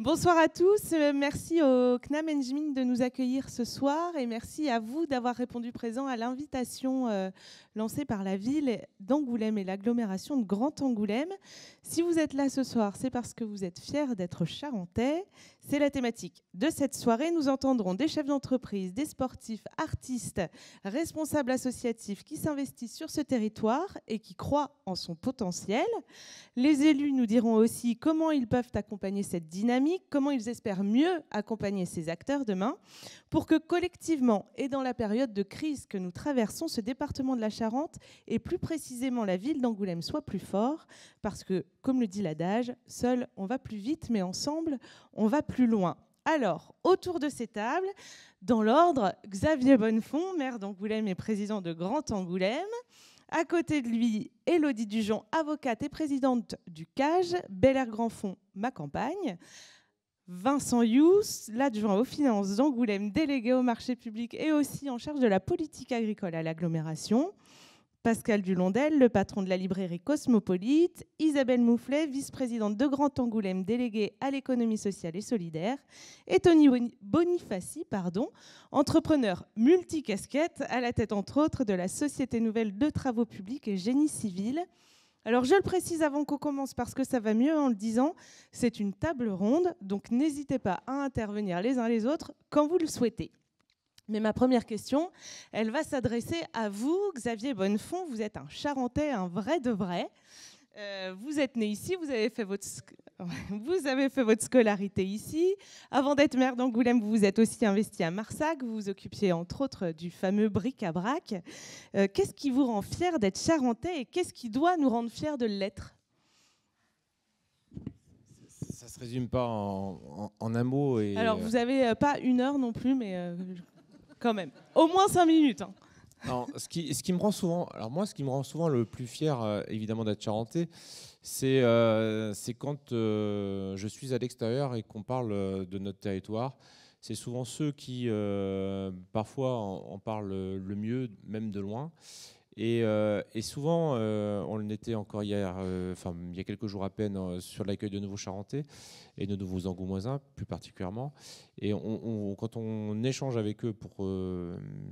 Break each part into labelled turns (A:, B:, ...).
A: Bonsoir à tous. Merci au CNAM Engineering de nous accueillir ce soir et merci à vous d'avoir répondu présent à l'invitation lancée par la ville d'Angoulême et l'agglomération de Grand Angoulême. Si vous êtes là ce soir, c'est parce que vous êtes fiers d'être charentais. C'est la thématique de cette soirée. Nous entendrons des chefs d'entreprise, des sportifs, artistes, responsables associatifs qui s'investissent sur ce territoire et qui croient en son potentiel. Les élus nous diront aussi comment ils peuvent accompagner cette dynamique, comment ils espèrent mieux accompagner ces acteurs demain pour que collectivement et dans la période de crise que nous traversons, ce département de la Charente et plus précisément la ville d'Angoulême soit plus fort parce que, comme le dit l'adage, seul on va plus vite mais ensemble on va plus loin. Alors, autour de ces tables, dans l'ordre, Xavier Bonnefond, maire d'Angoulême et président de Grand Angoulême. À côté de lui, Élodie Dujon, avocate et présidente du CAGE, Bel Air Grand Fond, ma campagne. Vincent Youss, l'adjoint aux finances d'Angoulême, délégué au marché public et aussi en charge de la politique agricole à l'agglomération. Pascal Dulondel, le patron de la librairie Cosmopolite, Isabelle Moufflet, vice-présidente de Grand Angoulême, déléguée à l'économie sociale et solidaire, et Tony Bonifaci, entrepreneur multicasquette, à la tête entre autres de la Société Nouvelle de Travaux Publics et Génie Civil. Alors je le précise avant qu'on commence parce que ça va mieux en le disant, c'est une table ronde, donc n'hésitez pas à intervenir les uns les autres quand vous le souhaitez. Mais ma première question, elle va s'adresser à vous, Xavier Bonnefond. Vous êtes un Charentais, un vrai de vrai. Vous êtes né ici, vous avez fait votre scolarité ici. Avant d'être maire d'Angoulême, vous vous êtes aussi investi à Marsac. Vous vous occupiez entre autres du fameux bric-à-brac. Qu'est-ce qui vous rend fier d'être Charentais et qu'est-ce qui doit nous rendre fiers de l'être ?
B: Ça se résume pas en un mot.
A: Alors, vous n'avez pas une heure non plus, mais quand même. Au moins 5 minutes. Hein.
B: Non, ce qui me rend souvent, alors moi, ce qui me rend souvent le plus fier, évidemment, d'être charentais, c'est quand je suis à l'extérieur et qu'on parle de notre territoire. C'est souvent ceux qui, parfois, en parlent le mieux, même de loin. Et souvent, on l'était encore hier, il y a quelques jours à peine, sur l'accueil de nouveaux Charentais et de nouveaux Angoumoisins plus particulièrement. Et quand on échange avec eux pour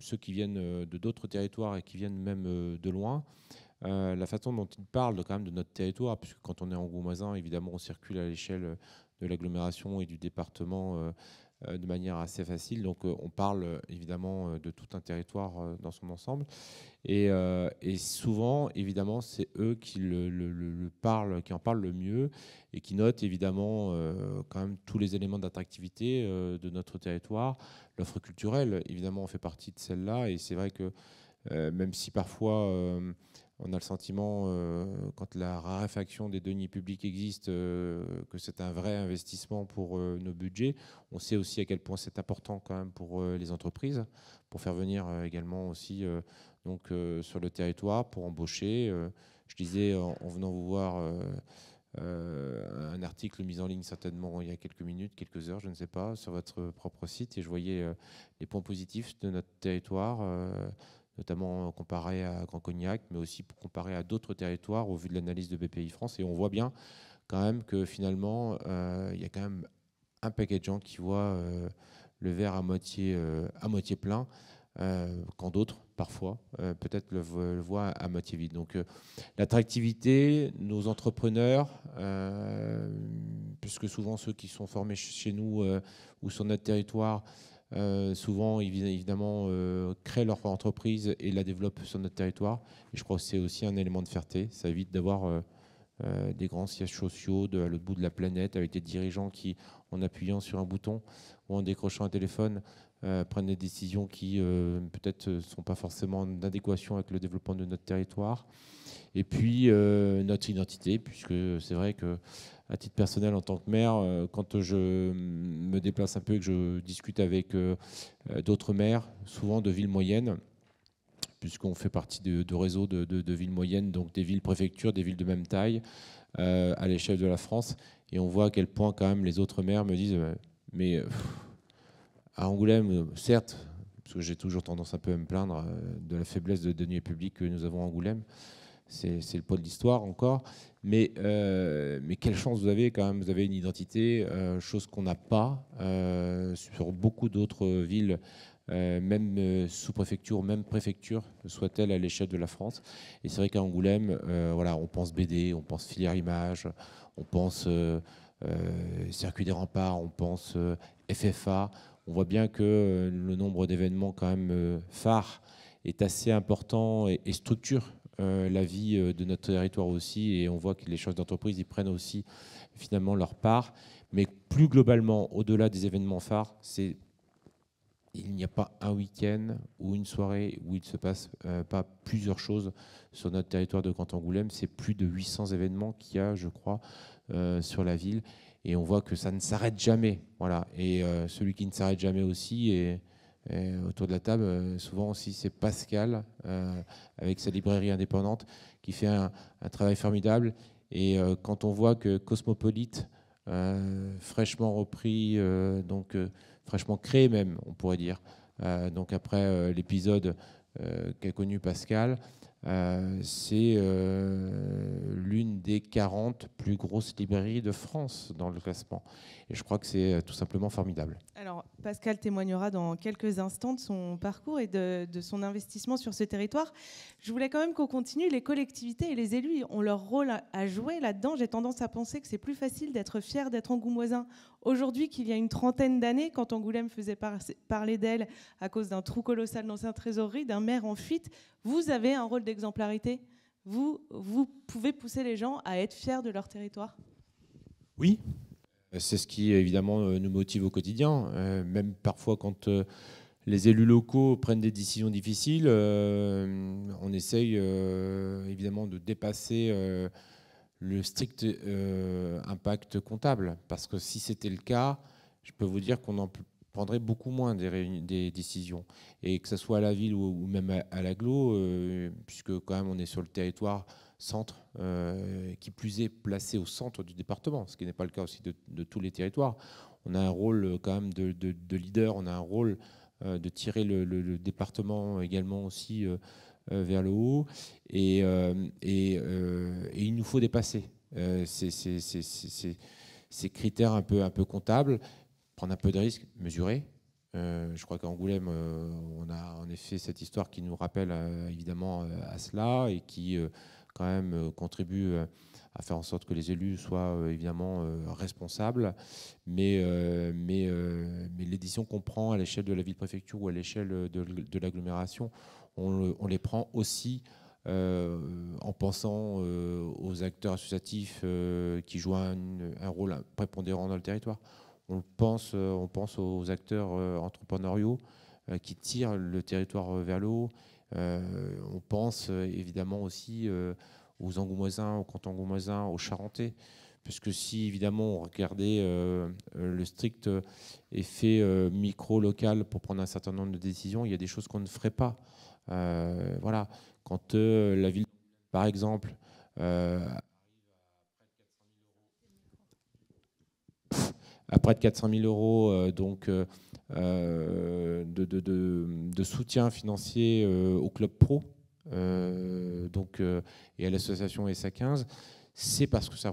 B: ceux qui viennent de d'autres territoires et qui viennent même de loin, la façon dont ils parlent quand même de notre territoire, puisque quand on est Angoumoisin, évidemment, on circule à l'échelle de l'agglomération et du département de manière assez facile. Donc on parle évidemment de tout un territoire dans son ensemble. Et souvent, évidemment, c'est eux qui parlent, qui en parlent le mieux et qui notent évidemment quand même tous les éléments d'attractivité de notre territoire. L'offre culturelle, évidemment, fait partie de celle-là. Et c'est vrai que même si parfois on a le sentiment, quand la raréfaction des deniers publics existe, que c'est un vrai investissement pour nos budgets. On sait aussi à quel point c'est important quand même pour les entreprises, pour faire venir également aussi sur le territoire, pour embaucher. Je disais en venant vous voir un article mis en ligne certainement il y a quelques minutes, quelques heures, je ne sais pas, sur votre propre site, et je voyais les points positifs de notre territoire, notamment comparé à Grand Cognac, mais aussi comparé à d'autres territoires au vu de l'analyse de BPI France. Et on voit bien quand même que finalement, il y a quand même un paquet de gens qui voient le verre à moitié plein, quand d'autres, parfois, peut-être le voient à moitié vide. Donc l'attractivité, nos entrepreneurs, puisque souvent ceux qui sont formés chez nous ou sur notre territoire, souvent, évidemment, créent leur entreprise et la développent sur notre territoire. Et je crois que c'est aussi un élément de fierté. Ça évite d'avoir des grands sièges sociaux à l'autre bout de la planète avec des dirigeants qui, en appuyant sur un bouton ou en décrochant un téléphone, prennent des décisions qui peut-être ne sont pas forcément d'adéquation avec le développement de notre territoire. Et puis notre identité, puisque c'est vrai que à titre personnel, en tant que maire, quand je me déplace un peu et que je discute avec d'autres maires, souvent de villes moyennes, puisqu'on fait partie de réseaux de villes moyennes, donc des villes-préfectures, des villes de même taille, à l'échelle de la France, et on voit à quel point quand même les autres maires me disent mais à Angoulême, certes, parce que j'ai toujours tendance un peu à me plaindre de la faiblesse de deniers publics que nous avons à Angoulême, c'est le poids de l'histoire encore. Mais quelle chance vous avez quand même, vous avez une identité, chose qu'on n'a pas sur beaucoup d'autres villes, même sous-préfecture, même préfecture, soit-elle à l'échelle de la France. Et c'est vrai qu'à Angoulême, voilà, on pense BD, on pense filière image, on pense circuit des remparts, on pense FFA. On voit bien que le nombre d'événements quand même phares est assez important et structure la vie de notre territoire aussi, et on voit que les chefs d'entreprise y prennent aussi finalement leur part. Mais plus globalement, au-delà des événements phares, il n'y a pas un week-end ou une soirée où il ne se passe pas plusieurs choses sur notre territoire de Canton-Angoulême. C'est plus de 800 événements qu'il y a, je crois, sur la ville, et on voit que ça ne s'arrête jamais. Voilà. Et celui qui ne s'arrête jamais aussi est autour de la table, souvent aussi, c'est Pascal, avec sa librairie indépendante, qui fait un travail formidable. Et quand on voit que Cosmopolite, fraîchement repris, fraîchement créé même, on pourrait dire, donc après l'épisode qu'a connu Pascal, c'est l'une des 40 plus grosses librairies de France dans le classement. Et je crois que c'est tout simplement formidable.
A: Alors, Pascal témoignera dans quelques instants de son parcours et de son investissement sur ce territoire. Je voulais quand même qu'on continue. Les collectivités et les élus ont leur rôle à jouer là-dedans. J'ai tendance à penser que c'est plus facile d'être fier d'être angoumoisin aujourd'hui qu'il y a une trentaine d'années, quand Angoulême faisait parler d'elle à cause d'un trou colossal dans sa trésorerie, d'un maire en fuite. Vous avez un rôle d'exemplarité. Vous pouvez pousser les gens à être fiers de leur territoire.
B: Oui. C'est ce qui, évidemment, nous motive au quotidien. Même parfois, quand les élus locaux prennent des décisions difficiles, on essaye, évidemment, de dépasser le strict impact comptable. Parce que si c'était le cas, je peux vous dire qu'on en prendrait beaucoup moins des décisions. Et que ce soit à la ville ou même à l'agglo, puisque quand même on est sur le territoire centre, qui plus est placé au centre du département, ce qui n'est pas le cas aussi de tous les territoires. On a un rôle quand même de leader, on a un rôle de tirer le département également aussi vers le haut, et il nous faut dépasser ces critères un peu comptables, prendre un peu de risques, mesurer. Je crois qu'à Angoulême, on a en effet cette histoire qui nous rappelle évidemment à cela, et qui quand même contribue à faire en sorte que les élus soient évidemment responsables. Mais les décisions qu'on prend à l'échelle de la ville-préfecture ou à l'échelle de l'agglomération, on les prend aussi en pensant aux acteurs associatifs qui jouent un rôle prépondérant dans le territoire. On pense aux acteurs entrepreneuriaux qui tirent le territoire vers le haut. On pense évidemment aussi aux Angoumoisins, aux Cantons-Angoumoisins, aux Charentais, puisque si évidemment on regardait le strict effet micro-local pour prendre un certain nombre de décisions, il y a des choses qu'on ne ferait pas. Voilà. Quand la ville, par exemple, à près de 400 000 euros de soutien financier au club pro et à l'association SA15, c'est parce que ça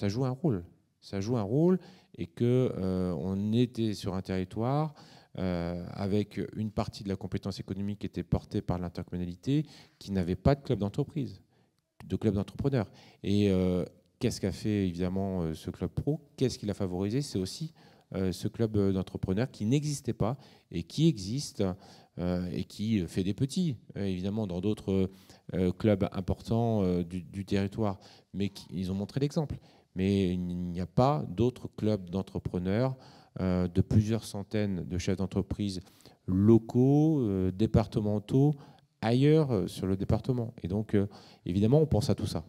B: joue un rôle. Ça joue un rôle, et qu'on était sur un territoire avec une partie de la compétence économique qui était portée par l'intercommunalité, qui n'avait pas de club d'entreprise, de club d'entrepreneurs. Et qu'est-ce qu'a fait évidemment ce club pro? Qu'est-ce qu'il a favorisé? C'est aussi ce club d'entrepreneurs qui n'existait pas et qui existe et qui fait des petits, évidemment, dans d'autres clubs importants du territoire. Mais ils ont montré l'exemple. Mais il n'y a pas d'autres clubs d'entrepreneurs de plusieurs centaines de chefs d'entreprise locaux, départementaux, ailleurs sur le département. Et donc, évidemment, on pense à tout ça.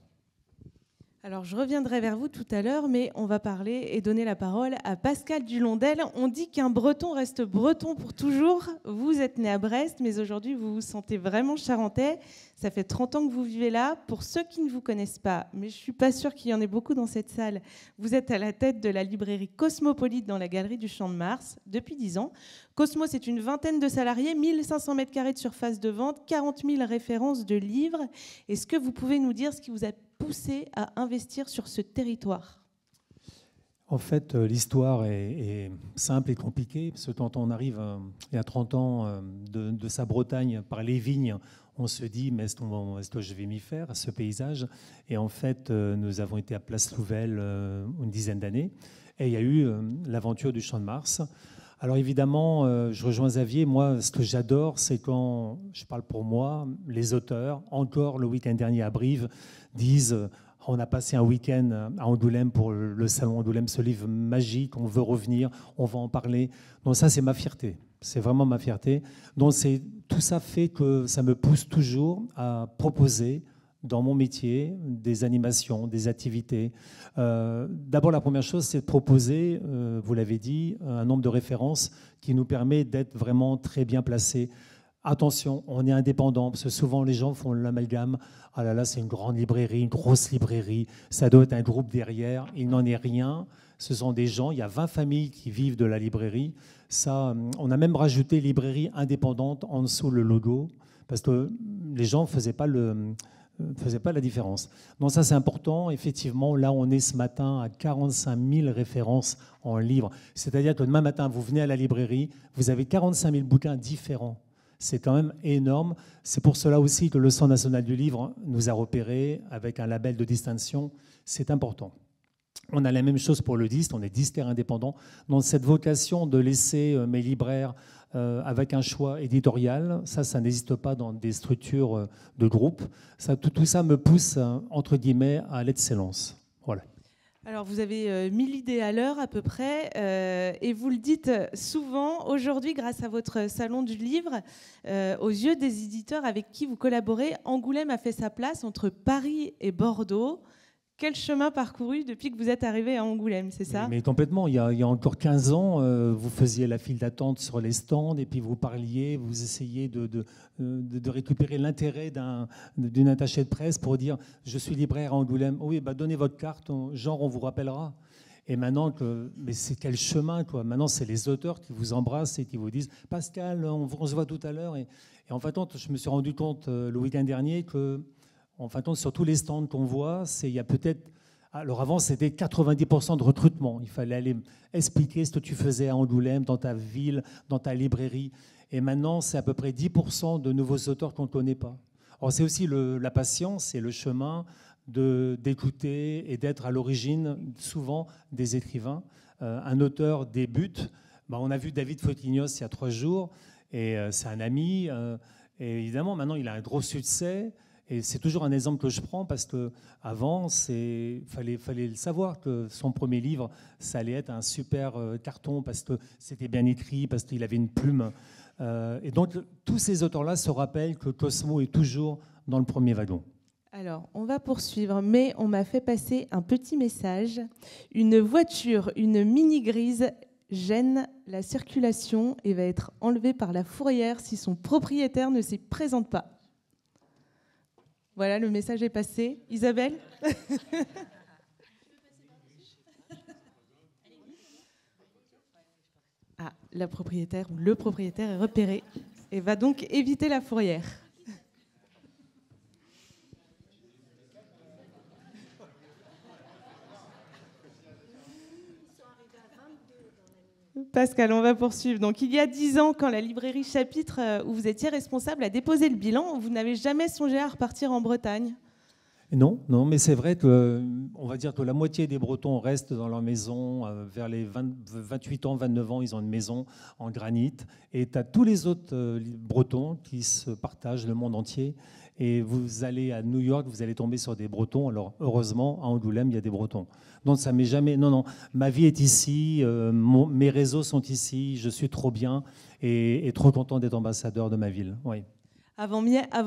A: Alors, je reviendrai vers vous tout à l'heure, mais on va parler et donner la parole à Pascal Dulondel. On dit qu'un Breton reste breton pour toujours. Vous êtes né à Brest, mais aujourd'hui, vous vous sentez vraiment charentais. Ça fait 30 ans que vous vivez là. Pour ceux qui ne vous connaissent pas, mais je ne suis pas sûre qu'il y en ait beaucoup dans cette salle, vous êtes à la tête de la librairie Cosmopolite dans la galerie du Champ de Mars depuis 10 ans. Cosmo, c'est une vingtaine de salariés, 1500 m² de surface de vente, 40 000 références de livres. Est-ce que vous pouvez nous dire ce qui vous a poussé à investir sur ce territoire ?
C: En fait, l'histoire est simple et compliquée, parce que quand on arrive il y a 30 ans de sa Bretagne par les vignes, on se dit, mais est-ce que je vais m'y faire, à ce paysage ? Et en fait, nous avons été à Place Louvel une dizaine d'années, et il y a eu l'aventure du Champ de Mars. Alors évidemment, je rejoins Xavier, moi, ce que j'adore, c'est quand, je parle pour moi, les auteurs, encore le week-end dernier à Brive, disent... On a passé un week-end à Angoulême pour le salon Angoulême, ce livre magique, on veut revenir, on va en parler. Donc ça, c'est ma fierté, c'est vraiment ma fierté. Donc tout ça fait que ça me pousse toujours à proposer dans mon métier des animations, des activités. D'abord, la première chose, c'est de proposer, vous l'avez dit, un nombre de références qui nous permet d'être vraiment très bien placés. Attention, on est indépendant, parce que souvent les gens font l'amalgame. Ah là là, c'est une grande librairie, une grosse librairie, ça doit être un groupe derrière. Il n'en est rien. Ce sont des gens, il y a 20 familles qui vivent de la librairie. Ça, on a même rajouté librairie indépendante en dessous le logo, parce que les gens ne faisaient pas la différence. Donc ça, c'est important. Effectivement, là, on est ce matin à 45 000 références en livres. C'est-à-dire que demain matin, vous venez à la librairie, vous avez 45 000 bouquins différents. C'est quand même énorme. C'est pour cela aussi que le Centre national du livre nous a repérés avec un label de distinction. C'est important. On a la même chose pour le DIST, on est disquaire indépendant. Donc cette vocation de laisser mes libraires avec un choix éditorial, ça n'existe pas dans des structures de groupe. Tout ça me pousse, entre guillemets, à l'excellence. Voilà.
A: Alors, vous avez 1000 idées à l'heure à peu près, et vous le dites souvent. Aujourd'hui, grâce à votre salon du livre, aux yeux des éditeurs avec qui vous collaborez, Angoulême a fait sa place entre Paris et Bordeaux. Quel chemin parcouru depuis que vous êtes arrivé à Angoulême, c'est ça ?
C: Mais complètement. Il y a encore 15 ans, vous faisiez la file d'attente sur les stands et puis vous parliez, vous essayez de récupérer l'intérêt d'une attachée de presse pour dire « je suis libraire à Angoulême ». Oui, bah, donnez votre carte, genre on vous rappellera. Et maintenant, mais c'est quel chemin, quoi. Maintenant, c'est les auteurs qui vous embrassent et qui vous disent « Pascal, on se voit tout à l'heure ». Et en fait, je me suis rendu compte le week-end dernier que en fin de compte, sur tous les stands qu'on voit, il y a peut-être... Alors avant, c'était 90% de recrutement. Il fallait aller expliquer ce que tu faisais à Angoulême, dans ta ville, dans ta librairie. Et maintenant, c'est à peu près 10% de nouveaux auteurs qu'on ne connaît pas. Alors c'est aussi la patience et le chemin d'écouter et d'être à l'origine, souvent, des écrivains. Un auteur débute. On a vu David Fotignos il y a 3 jours, et c'est un ami. Et évidemment, maintenant, il a un gros succès. Et c'est toujours un exemple que je prends parce qu'avant, il fallait le savoir que son premier livre, ça allait être un super carton parce que c'était bien écrit, parce qu'il avait une plume. Et donc, tous ces auteurs-là se rappellent que Cosmo est toujours dans le premier wagon.
A: Alors, on va poursuivre, mais on m'a fait passer un petit message. Une voiture, une Mini grise, gêne la circulation et va être enlevée par la fourrière si son propriétaire ne s'y présente pas. Voilà, le message est passé. Isabelle ? Ah, la propriétaire ou le propriétaire est repéré et va donc éviter la fourrière. Pascal, on va poursuivve. Donc, il y a 10 ans, quand la librairie Chapitre, où vous étiez responsable, a déposé le bilan, vous n'avez jamais songé à repartir en Bretagne ?
C: Non, mais c'est vrai qu'on va dire que la moitié des Bretons restent dans leur maison. Vers les 28 ans, 29 ans, ils ont une maison en granit. Et tu as tous les autres Bretons qui se partagent le monde entier. Et vous allez à New York, vous allez tomber sur des Bretons. Alors, heureusement, à Angoulême, il y a des Bretons. Donc, ça m'est jamais... Non, ma vie est ici, mes réseaux sont ici, je suis trop bien et trop content d'être ambassadeur de ma ville. Oui.
A: Avant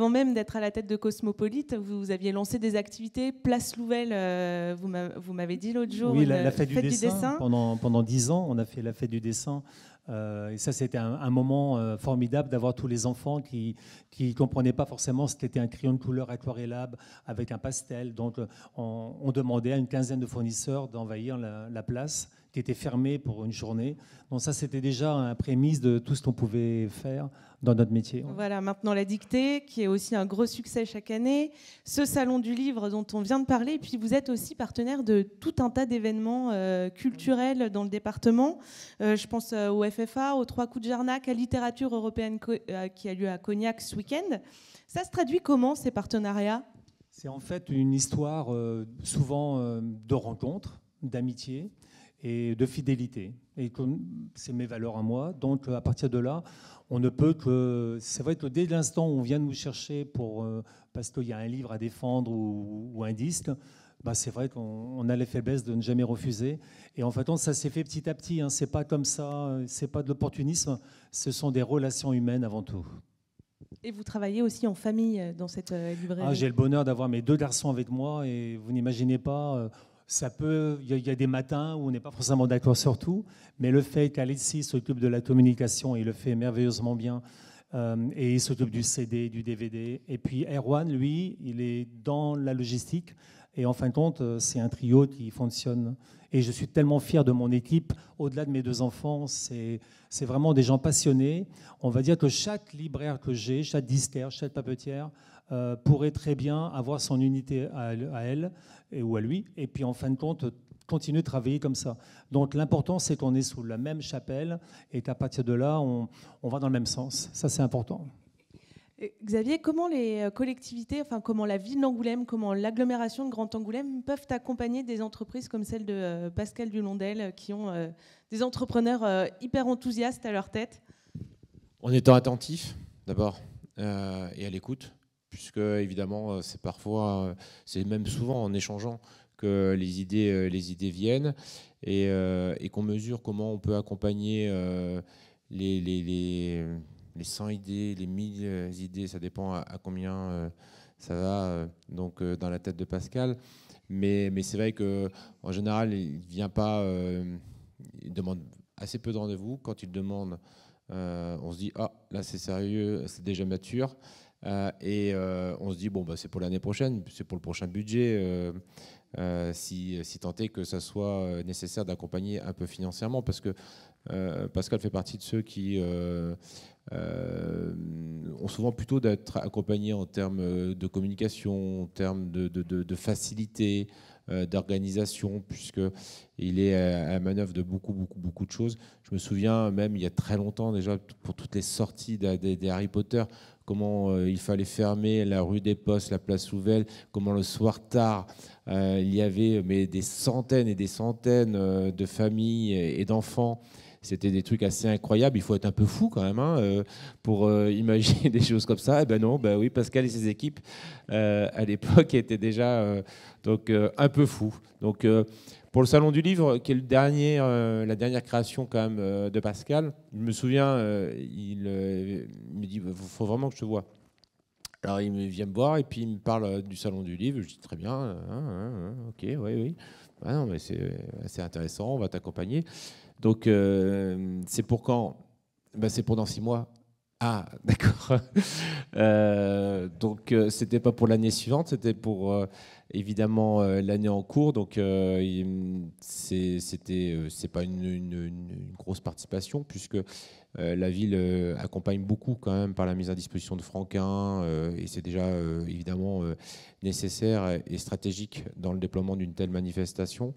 A: même d'être à la tête de Cosmopolite, vous aviez lancé des activités. Place Louvel, vous m'avez dit l'autre jour,
C: oui, la fête du dessin. Pendant 10 ans, on a fait la fête du dessin Et ça, c'était un moment formidable d'avoir tous les enfants qui ne comprenaient pas forcément ce qu'était un crayon de couleur aquarellable avec un pastel. Donc, on demandait à une quinzaine de fournisseurs d'envahir la place qui était fermée pour une journée. Donc ça, c'était déjà un prémisse de tout ce qu'on pouvait faire dans notre métier.
A: Voilà, maintenant la dictée, qui est aussi un gros succès chaque année, ce salon du livre dont on vient de parler, et puis vous êtes aussi partenaire de tout un tas d'événements culturels dans le département. Je pense au FFA, aux Trois Coups de Jarnac, à Littérature européenne qui a lieu à Cognac ce week-end. Ça se traduit comment, ces partenariats ?
C: C'est en fait une histoire souvent de rencontres, d'amitié et de fidélité. Et c'est mes valeurs à moi. Donc à partir de là, on ne peut que... C'est vrai que dès l'instant où on vient nous chercher parce qu'il y a un livre à défendre ou un disque, bah c'est vrai qu'on a les faiblesses de ne jamais refuser. Et en fait, ça s'est fait petit à petit. Hein. C'est pas comme ça, c'est pas de l'opportunisme. Ce sont des relations humaines avant tout.
A: Et vous travaillez aussi en famille dans cette librairie ?
C: J'ai le bonheur d'avoir mes 2 garçons avec moi et vous n'imaginez pas... Il y a des matins où on n'est pas forcément d'accord sur tout, mais le fait qu'Alexis s'occupe de la communication, il le fait merveilleusement bien, et il s'occupe du CD, du DVD. Et puis Erwan, lui, il est dans la logistique, et en fin de compte, c'est un trio qui fonctionne. Et je suis tellement fier de mon équipe, au-delà de mes 2 enfants, c'est vraiment des gens passionnés. On va dire que chaque libraire que j'ai, chaque disquaire, chaque papetière, pourrait très bien avoir son unité à elle ou à lui, et puis en fin de compte, continuer de travailler comme ça. Donc l'important, c'est qu'on est sous la même chapelle et qu'à partir de là, on va dans le même sens. Ça, c'est important.
A: Et Xavier, comment les collectivités, enfin comment la ville d'Angoulême, comment l'agglomération de Grand Angoulême peuvent accompagner des entreprises comme celle de Pascal Dulondel, qui ont des entrepreneurs hyper enthousiastes à leur tête ?
B: En étant attentif, d'abord, et à l'écoute. Puisque évidemment c'est même souvent en échangeant que les idées viennent et qu'on mesure comment on peut accompagner les 100 idées, les 1000 idées, ça dépend à combien ça va donc dans la tête de Pascal. Mais c'est vrai qu'en général, il vient pas, il demande assez peu de rendez-vous. Quand il demande, on se dit ah là c'est sérieux, c'est déjà mature. Et on se dit, bon, bah, c'est pour l'année prochaine, c'est pour le prochain budget, si tant est que ça soit nécessaire d'accompagner un peu financièrement, parce que Pascal fait partie de ceux qui ont souvent plutôt d'être accompagnés en termes de communication, en termes de facilité, d'organisation, puisqu'il est à la manœuvre de beaucoup de choses. Je me souviens même il y a très longtemps déjà, pour toutes les sorties des Harry Potter, comment il fallait fermer la rue des Postes, la place Louvel, comment le soir tard, il y avait des centaines et des centaines de familles et d'enfants. C'était des trucs assez incroyables. Il faut être un peu fou quand même pour imaginer des choses comme ça. Eh ben non, ben oui, Pascal et ses équipes à l'époque étaient déjà un peu fous. Donc pour le Salon du Livre, qui est la dernière création quand même de Pascal, je me souviens, il me dit, il faut vraiment que je te voie. Alors il vient me voir et puis il me parle du Salon du Livre. Je dis très bien, ok, oui. Ah non, mais c'est intéressant, on va t'accompagner. Donc c'est pour quand ? Ben, c'est pour dans 6 mois. Ah, d'accord. Donc c'était pas pour l'année suivante, c'était pour évidemment l'année en cours. Donc c'est pas une grosse participation, puisque la ville accompagne beaucoup quand même par la mise à disposition de Franquin, et c'est déjà évidemment nécessaire et stratégique dans le déploiement d'une telle manifestation.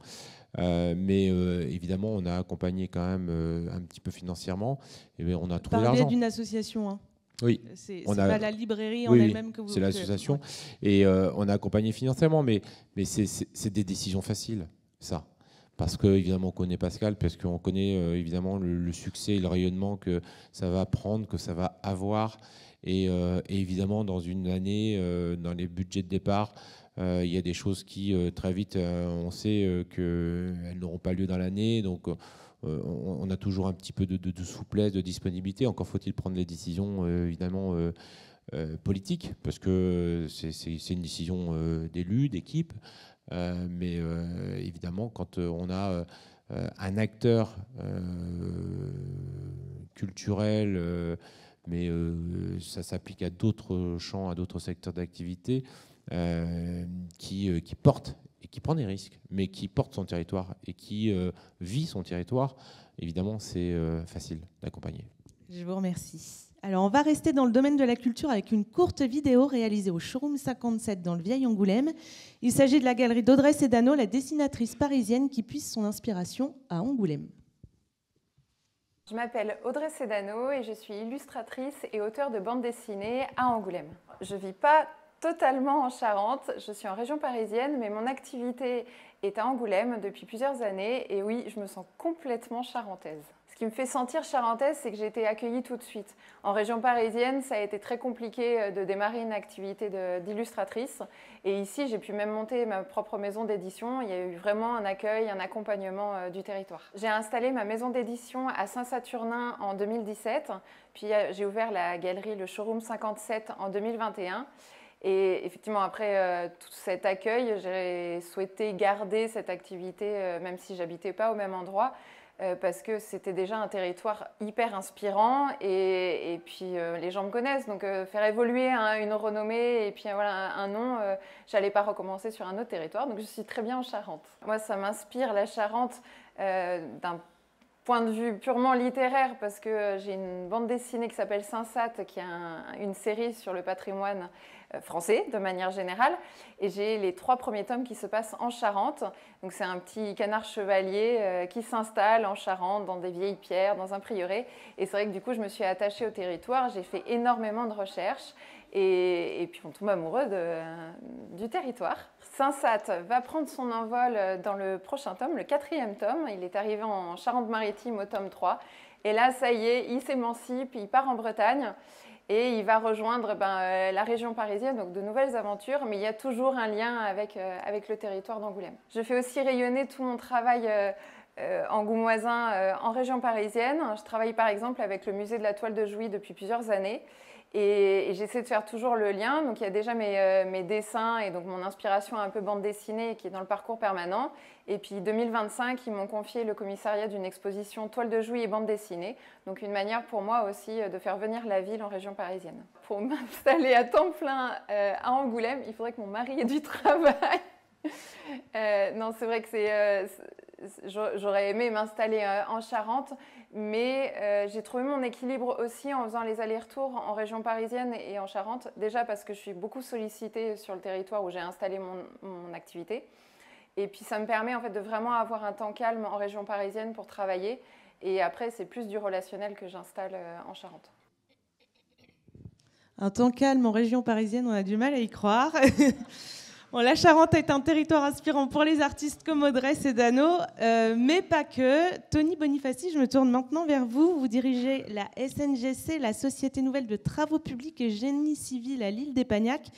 B: Mais évidemment, on a accompagné quand même un petit peu financièrement. Et on a trouvé l'argent.
A: Par d'une association. Hein.
B: Oui.
A: C'est pas la librairie en elle-même que vous...
B: C'est l'association. Ouais. Et on a accompagné financièrement, mais c'est des décisions faciles, ça. Parce qu'évidemment, on connaît Pascal, parce qu'on connaît évidemment le succès et le rayonnement que ça va prendre, que ça va avoir. Et évidemment, dans une année, dans les budgets de départ, il y a des choses qui, très vite, on sait qu'elles n'auront pas lieu dans l'année. Donc, on a toujours un petit peu de souplesse, de disponibilité. Encore faut-il prendre les décisions, évidemment, politiques, parce que c'est une décision d'élus, d'équipe. Mais évidemment, quand on a un acteur culturel, mais ça s'applique à d'autres champs, à d'autres secteurs d'activité, qui porte et qui prend des risques, mais qui porte son territoire et qui vit son territoire, évidemment, c'est facile d'accompagner.
A: Je vous remercie. Alors, on va rester dans le domaine de la culture avec une courte vidéo réalisée au Showroom 57 dans le Vieil Angoulême. Il s'agit de la galerie d'Audrey Sedano, la dessinatrice parisienne qui puise son inspiration à Angoulême.
D: Je m'appelle Audrey Sedano et je suis illustratrice et auteure de bande dessinée à Angoulême. Je ne vis pas totalement en Charente, je suis en région parisienne, mais mon activité est à Angoulême depuis plusieurs années et oui, je me sens complètement charentaise. Ce qui me fait sentir charentaise, c'est que j'ai été accueillie tout de suite. En région parisienne, ça a été très compliqué de démarrer une activité d'illustratrice. Et ici, j'ai pu même monter ma propre maison d'édition. Il y a eu vraiment un accueil, un accompagnement du territoire. J'ai installé ma maison d'édition à Saint-Saturnin en 2017. Puis j'ai ouvert la galerie, le Showroom 57 en 2021. Et effectivement, après tout cet accueil, j'ai souhaité garder cette activité, même si j'habitais pas au même endroit, parce que c'était déjà un territoire hyper inspirant et puis les gens me connaissent, donc faire évoluer une renommée et puis voilà, un nom, j'allais pas recommencer sur un autre territoire, donc je suis très bien en Charente. Moi, ça m'inspire la Charente d'un point de vue purement littéraire, parce que j'ai une bande dessinée qui s'appelle Saint-Sat, qui est une série sur le patrimoine français de manière générale, et j'ai les 3 premiers tomes qui se passent en Charente. Donc c'est un petit canard chevalier qui s'installe en Charente dans des vieilles pierres, dans un prieuré, et c'est vrai que du coup je me suis attachée au territoire, j'ai fait énormément de recherches et puis on tombe amoureux du territoire. Saint-Sat va prendre son envol dans le prochain tome, le 4e tome. Il est arrivé en Charente-Maritime au tome 3. Et là, ça y est, il s'émancipe, il part en Bretagne et il va rejoindre la région parisienne, donc de nouvelles aventures, mais il y a toujours un lien avec le territoire d'Angoulême. Je fais aussi rayonner tout mon travail angoumoisin en région parisienne. Je travaille par exemple avec le musée de la toile de Jouy depuis plusieurs années. Et j'essaie de faire toujours le lien. Donc il y a déjà mes dessins et donc mon inspiration un peu bande dessinée qui est dans le parcours permanent. Et puis 2025, ils m'ont confié le commissariat d'une exposition toile de Jouy et bande dessinée. Donc une manière pour moi aussi de faire venir la ville en région parisienne. Pour m'installer à temps plein à Angoulême, il faudrait que mon mari ait du travail. Non, c'est vrai que j'aurais aimé m'installer en Charente, mais j'ai trouvé mon équilibre aussi en faisant les allers-retours en région parisienne et en Charente. Déjà parce que je suis beaucoup sollicitée sur le territoire où j'ai installé mon activité. Et puis ça me permet en fait de vraiment avoir un temps calme en région parisienne pour travailler. Et après, c'est plus du relationnel que j'installe en Charente.
A: Un temps calme en région parisienne, on a du mal à y croire. Bon, la Charente est un territoire inspirant pour les artistes comme Audrey Sedano, mais pas que. Tony Bonifaci, je me tourne maintenant vers vous. Vous dirigez la SNGC, la Société Nouvelle de Travaux Publics et Génie Civil à l'île d'Épagnac.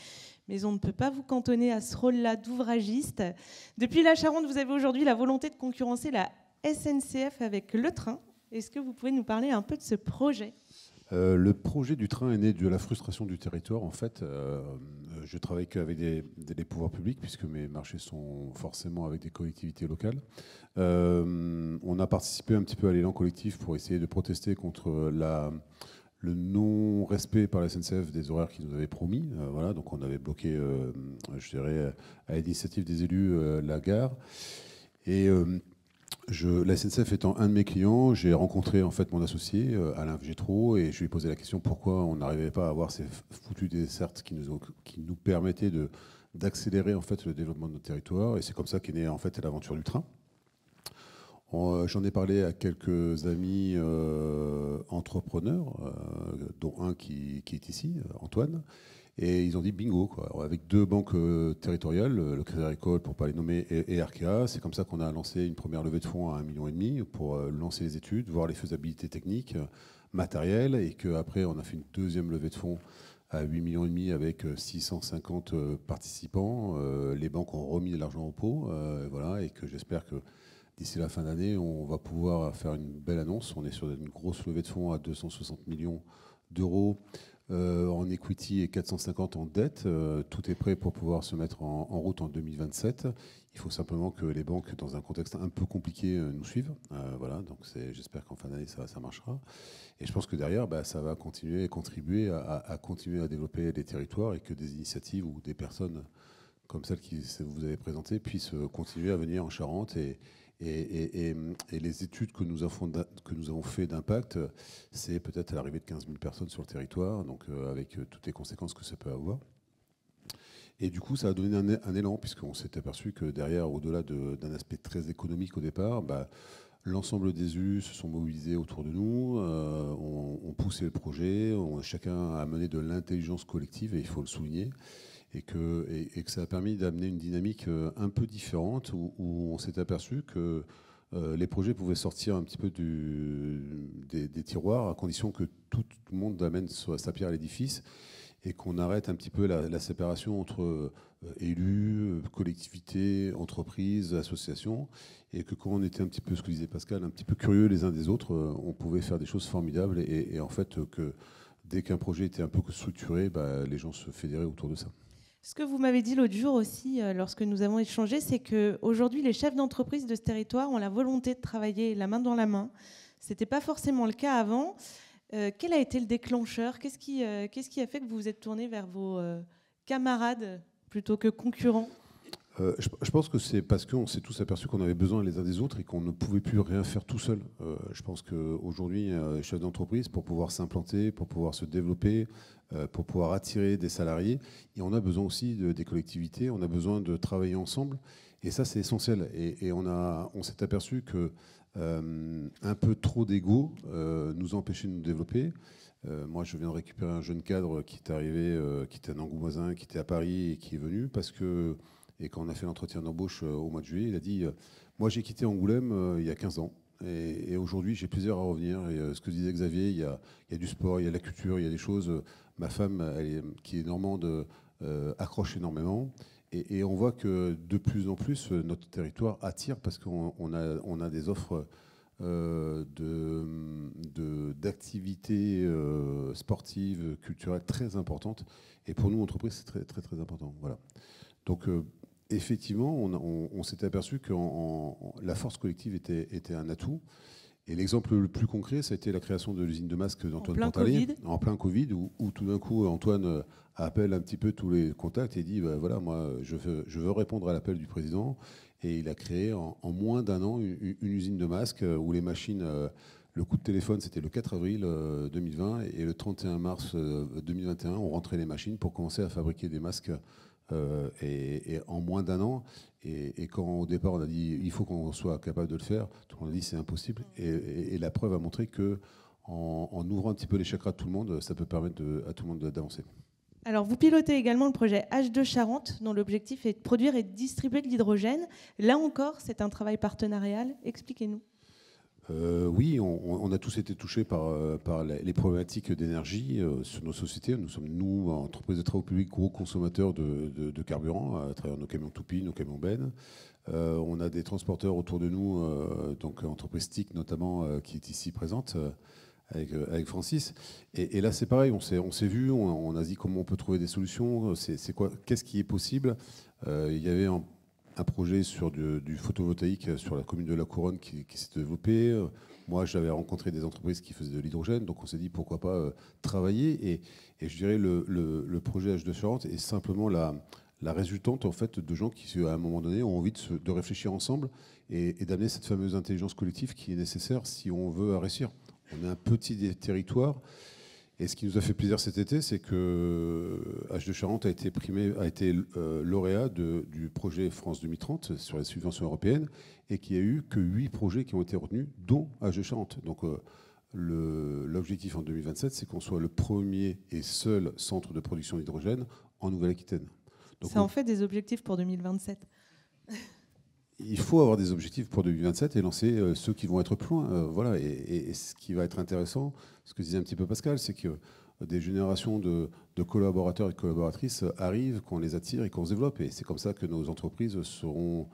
A: Mais on ne peut pas vous cantonner à ce rôle-là d'ouvragiste. Depuis la Charente, vous avez aujourd'hui la volonté de concurrencer la SNCF avec le train. Est-ce que vous pouvez nous parler un peu de ce projet ?
E: Le projet du train est né de la frustration du territoire. En fait, je travaille qu'avec des pouvoirs publics, puisque mes marchés sont forcément avec des collectivités locales. On a participé un petit peu à l'élan collectif pour essayer de protester contre le non-respect par la SNCF des horaires qu'ils nous avaient promis. Voilà, donc on avait bloqué, je dirais, à l'initiative des élus, la gare. Et la SNCF étant un de mes clients, j'ai rencontré en fait mon associé Alain Gétraud et je lui ai posé la question pourquoi on n'arrivait pas à avoir ces foutues dessertes qui nous permettaient d'accélérer en fait le développement de notre territoire. Et c'est comme ça qu'est née en fait l'aventure du train. J'en ai parlé à quelques amis entrepreneurs, dont un qui est ici, Antoine. Et ils ont dit bingo, quoi. Alors, avec 2 banques territoriales, le Crédit Agricole pour ne pas les nommer et Arkea, c'est comme ça qu'on a lancé une première levée de fonds à 1,5 million pour lancer les études, voir les faisabilités techniques, matérielles, et qu'après on a fait une deuxième levée de fonds à 8,5 millions avec 650 participants. Les banques ont remis de l'argent au pot, voilà, et que j'espère que d'ici la fin d'année, on va pouvoir faire une belle annonce. On est sur une grosse levée de fonds à 260 millions d'euros en equity et 450 en dette. Tout est prêt pour pouvoir se mettre en route en 2027. Il faut simplement que les banques, dans un contexte un peu compliqué, nous suivent. Voilà, donc j'espère qu'en fin d'année, ça marchera. Et je pense que derrière, ça va continuer et contribuer à continuer à développer les territoires et que des initiatives ou des personnes comme celles que vous avez présentées puissent continuer à venir en Charente. Et les études que nous avons fait d'impact, c'est peut-être à l'arrivée de 15 000 personnes sur le territoire, donc avec toutes les conséquences que ça peut avoir. Et du coup, ça a donné un élan, puisqu'on s'est aperçu que derrière, au-delà d'un aspect très économique au départ, l'ensemble des élus se sont mobilisés autour de nous, ont poussé le projet, chacun a mené de l'intelligence collective, et il faut le souligner. Et que ça a permis d'amener une dynamique un peu différente où on s'est aperçu que les projets pouvaient sortir un petit peu des tiroirs à condition que tout le monde amène sa pierre à l'édifice et qu'on arrête un petit peu la séparation entre élus, collectivités, entreprises, associations, et que quand on était un petit peu, ce que disait Pascal, un petit peu curieux les uns des autres, on pouvait faire des choses formidables et en fait que dès qu'un projet était un peu structuré, les gens se fédéraient autour de ça.
A: Ce que vous m'avez dit l'autre jour aussi, lorsque nous avons échangé, c'est qu'aujourd'hui, les chefs d'entreprise de ce territoire ont la volonté de travailler la main dans la main. Ce n'était pas forcément le cas avant. Quel a été le déclencheur ? Qu'est-ce qui a fait que vous vous êtes tourné vers vos camarades plutôt que concurrents ?
E: Je pense que c'est parce qu'on s'est tous aperçus qu'on avait besoin les uns des autres et qu'on ne pouvait plus rien faire tout seul. Je pense qu'aujourd'hui, les chefs d'entreprise, pour pouvoir s'implanter, pour pouvoir se développer, pour pouvoir attirer des salariés, et on a besoin aussi des collectivités, on a besoin de travailler ensemble. Et ça, c'est essentiel. Et on s'est aperçu que un peu trop d'ego nous empêchait de nous développer. Moi, je viens de récupérer un jeune cadre qui est arrivé, qui était un Angoumoisin, qui était à Paris et qui est venu parce que... Et quand on a fait l'entretien d'embauche au mois de juillet, il a dit moi, j'ai quitté Angoulême il y a 15 ans. Et aujourd'hui, j'ai plaisir à revenir. Et ce que disait Xavier, il y a du sport, il y a de la culture, il y a des choses. Ma femme, qui est normande, accroche énormément. Et on voit que de plus en plus, notre territoire attire parce qu'on a des offres d'activités sportives, culturelles très importantes. Et pour nous, entreprise, c'est très, très, très important. Voilà. Donc, effectivement, on s'est aperçu que la force collective était un atout. Et l'exemple le plus concret, ça a été la création de l'usine de masques d'Antoine Pantalé, en plein Covid, où tout d'un coup, Antoine appelle un petit peu tous les contacts et dit voilà, moi, je veux répondre à l'appel du président. Et il a créé en moins d'un an une usine de masques où les machines, le coup de téléphone, c'était le 4 avril 2020 et le 31 mars 2021, on rentrait les machines pour commencer à fabriquer des masques. Et en moins d'un an, et quand au départ on a dit il faut qu'on soit capable de le faire, tout le monde a dit c'est impossible. Et la preuve a montré que en ouvrant un petit peu les chakras de tout le monde, ça peut permettre à tout le monde d'avancer.
A: Alors, vous pilotez également le projet H2 Charente, dont l'objectif est de produire et de distribuer de l'hydrogène. Là encore, c'est un travail partenarial. Expliquez-nous.
E: Oui, on a tous été touchés par les problématiques d'énergie sur nos sociétés. Nous sommes, entreprises de travaux publics, gros consommateurs de carburant à travers nos camions Toupie, nos camions Ben. On a des transporteurs autour de nous, donc l'entreprise TIC notamment, qui est ici présente avec Francis. Et là, c'est pareil, on s'est vu, on a dit comment on peut trouver des solutions, qu'est-ce qui est possible. Il y avait un projet sur du photovoltaïque sur la commune de La Couronne qui s'est développé. Moi, j'avais rencontré des entreprises qui faisaient de l'hydrogène, donc on s'est dit pourquoi pas travailler. Et je dirais le projet H2 Charente est simplement la résultante en fait de gens qui, à un moment donné, ont envie de réfléchir ensemble et d'amener cette fameuse intelligence collective qui est nécessaire si on veut réussir. On est un petit territoire. Et ce qui nous a fait plaisir cet été, c'est que H2 Charente a été lauréat du projet France 2030 sur les subventions européennes et qu'il n'y a eu que 8 projets qui ont été retenus, dont H2 Charente. Donc l'objectif en 2027, c'est qu'on soit le premier et seul centre de production d'hydrogène en Nouvelle-Aquitaine.
A: Ça en fait des objectifs pour 2027.
E: Il faut avoir des objectifs pour 2027 et lancer ceux qui vont être plus loin. Voilà. Et ce qui va être intéressant, ce que disait un petit peu Pascal, c'est que des générations de collaborateurs et de collaboratrices arrivent, qu'on les attire et qu'on se développe. Et c'est comme ça que nos entreprises seront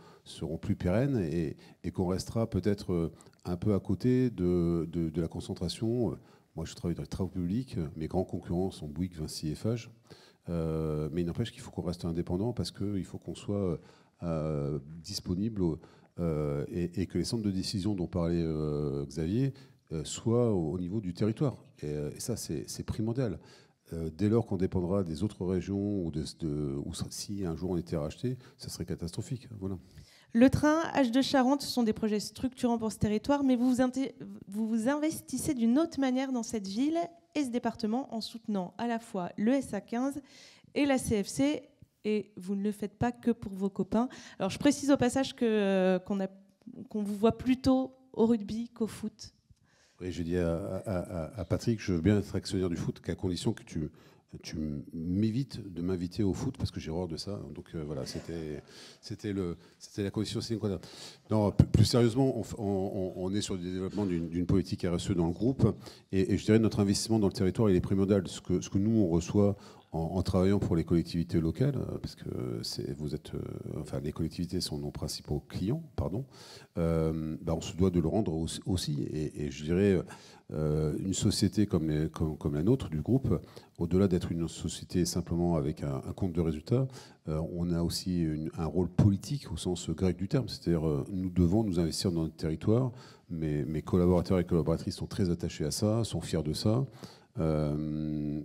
E: plus pérennes et qu'on restera peut-être un peu à côté de la concentration Moi, je travaille dans les travaux publics. Mes grands concurrents sont Bouygues, Vinci et Eiffage. Mais il n'empêche qu'il faut qu'on reste indépendant parce qu'il faut qu'on soit disponible et que les centres de décision dont parlait Xavier soient au niveau du territoire. Et ça, c'est primordial. Dès lors qu'on dépendra des autres régions ou si un jour on était racheté, ça serait catastrophique. Voilà.
A: Le train H2 Charente, ce sont des projets structurants pour ce territoire, mais vous vous investissez d'une autre manière dans cette ville et ce département en soutenant à la fois le SA15 et la CFC, et vous ne le faites pas que pour vos copains. Alors je précise au passage qu'on vous voit plutôt au rugby qu'au foot.
E: Oui, j'ai dit à Patrick, je veux bien être actionnaire du foot, qu'à condition que tu m'évites de m'inviter au foot, parce que j'ai horreur de ça. Donc voilà, c'était la condition sine qua non. Non, plus sérieusement, on est sur le développement d'une politique RSE dans le groupe, et je dirais notre investissement dans le territoire, il est primordial. Ce que nous, on reçoit en travaillant pour les collectivités locales, parce que les collectivités sont nos principaux clients, pardon, on se doit de le rendre aussi. Et je dirais, une société comme la nôtre, du groupe, au-delà d'être une société simplement avec un compte de résultats, on a aussi un rôle politique au sens grec du terme. C'est-à-dire, nous devons nous investir dans notre territoire. Mes collaborateurs et collaboratrices sont très attachés à ça, sont fiers de ça.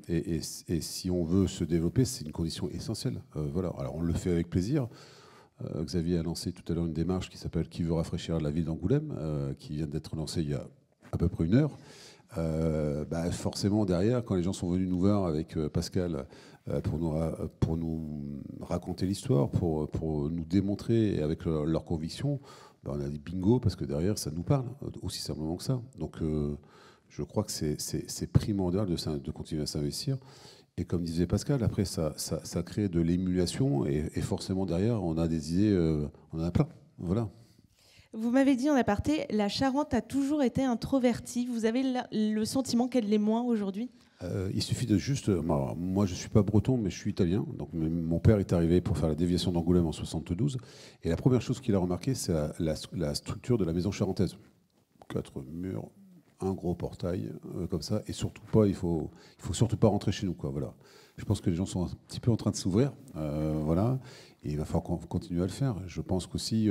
E: Et si on veut se développer, c'est une condition essentielle. Voilà. Alors on le fait avec plaisir. Xavier a lancé tout à l'heure une démarche qui s'appelle « Qui veut rafraîchir la ville d'Angoulême », qui vient d'être lancée il y a à peu près 1 heure. Forcément, derrière, quand les gens sont venus nous voir avec Pascal pour nous raconter l'histoire, pour nous démontrer avec leur conviction, on a dit bingo, parce que derrière, ça nous parle, aussi simplement que ça. Donc, je crois que c'est primordial de continuer à s'investir. Et comme disait Pascal, après, ça crée de l'émulation et forcément derrière, on a des idées, on en a plein. Voilà.
A: Vous m'avez dit en aparté, la Charente a toujours été introvertie. Vous avez le sentiment qu'elle l'est moins aujourd'hui ?
E: Il suffit de juste... moi, je ne suis pas breton, mais je suis italien. Donc, mon père est arrivé pour faire la déviation d'Angoulême en 72. Et la première chose qu'il a remarqué, c'est la structure de la maison charentaise. 4 murs, un gros portail, comme ça. Et surtout pas, il faut surtout pas rentrer chez nous, quoi. Voilà. Je pense que les gens sont un petit peu en train de s'ouvrir. Voilà. Et il va falloir qu'on continue à le faire. Je pense qu'aussi,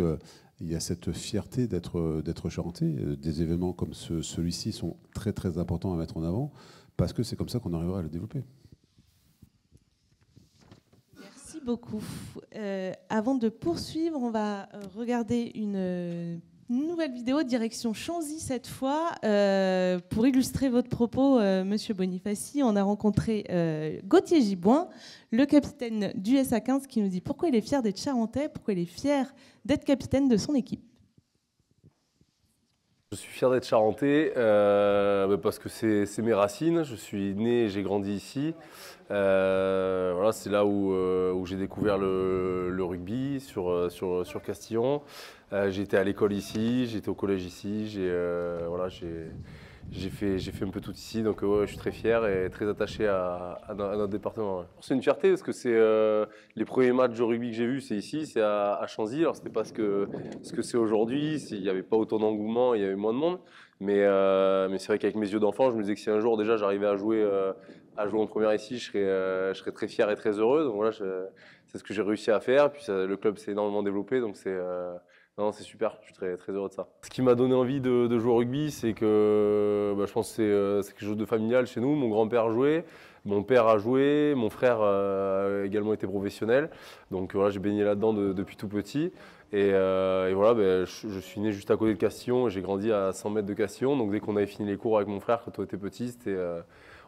E: il y a cette fierté d'être charentais. Des événements comme celui-ci sont très, très importants à mettre en avant, parce que c'est comme ça qu'on arrivera à le développer.
A: Merci beaucoup. Avant de poursuivre, on va regarder une nouvelle vidéo, direction Chanzy cette fois. Pour illustrer votre propos, Monsieur Bonifaci, on a rencontré Gauthier Giboin, le capitaine du SA15, qui nous dit pourquoi il est fier d'être charentais, pourquoi il est fier d'être capitaine de son équipe.
F: Je suis fier d'être charentais parce que c'est mes racines. Je suis né et j'ai grandi ici. Voilà, c'est là où j'ai découvert le rugby sur Castillon. J'ai été à l'école ici, j'ai été au collège ici. J'ai fait un peu tout ici, donc ouais, je suis très fier et très attaché à notre département. Ouais. C'est une fierté parce que c'est les premiers matchs de rugby que j'ai vus, c'est ici, c'est à Chanzy. Alors c'était pas ce que c'est aujourd'hui, il n'y avait pas autant d'engouement, il y avait moins de monde. Mais c'est vrai qu'avec mes yeux d'enfant, je me disais que si un jour déjà j'arrivais à jouer en première ici, je serais très fier et très heureux. Donc voilà, c'est ce que j'ai réussi à faire. Puis le club s'est énormément développé, donc non, c'est super, je suis très, très heureux de ça. Ce qui m'a donné envie de jouer au rugby, c'est que je pense que c'est quelque chose de familial chez nous. Mon grand-père jouait, mon père a joué, mon frère a également été professionnel. Donc voilà, j'ai baigné là-dedans depuis tout petit. Et voilà, je suis né juste à côté de Castillon et j'ai grandi à 100 mètres de Castillon. Donc dès qu'on avait fini les cours avec mon frère, quand on était petit,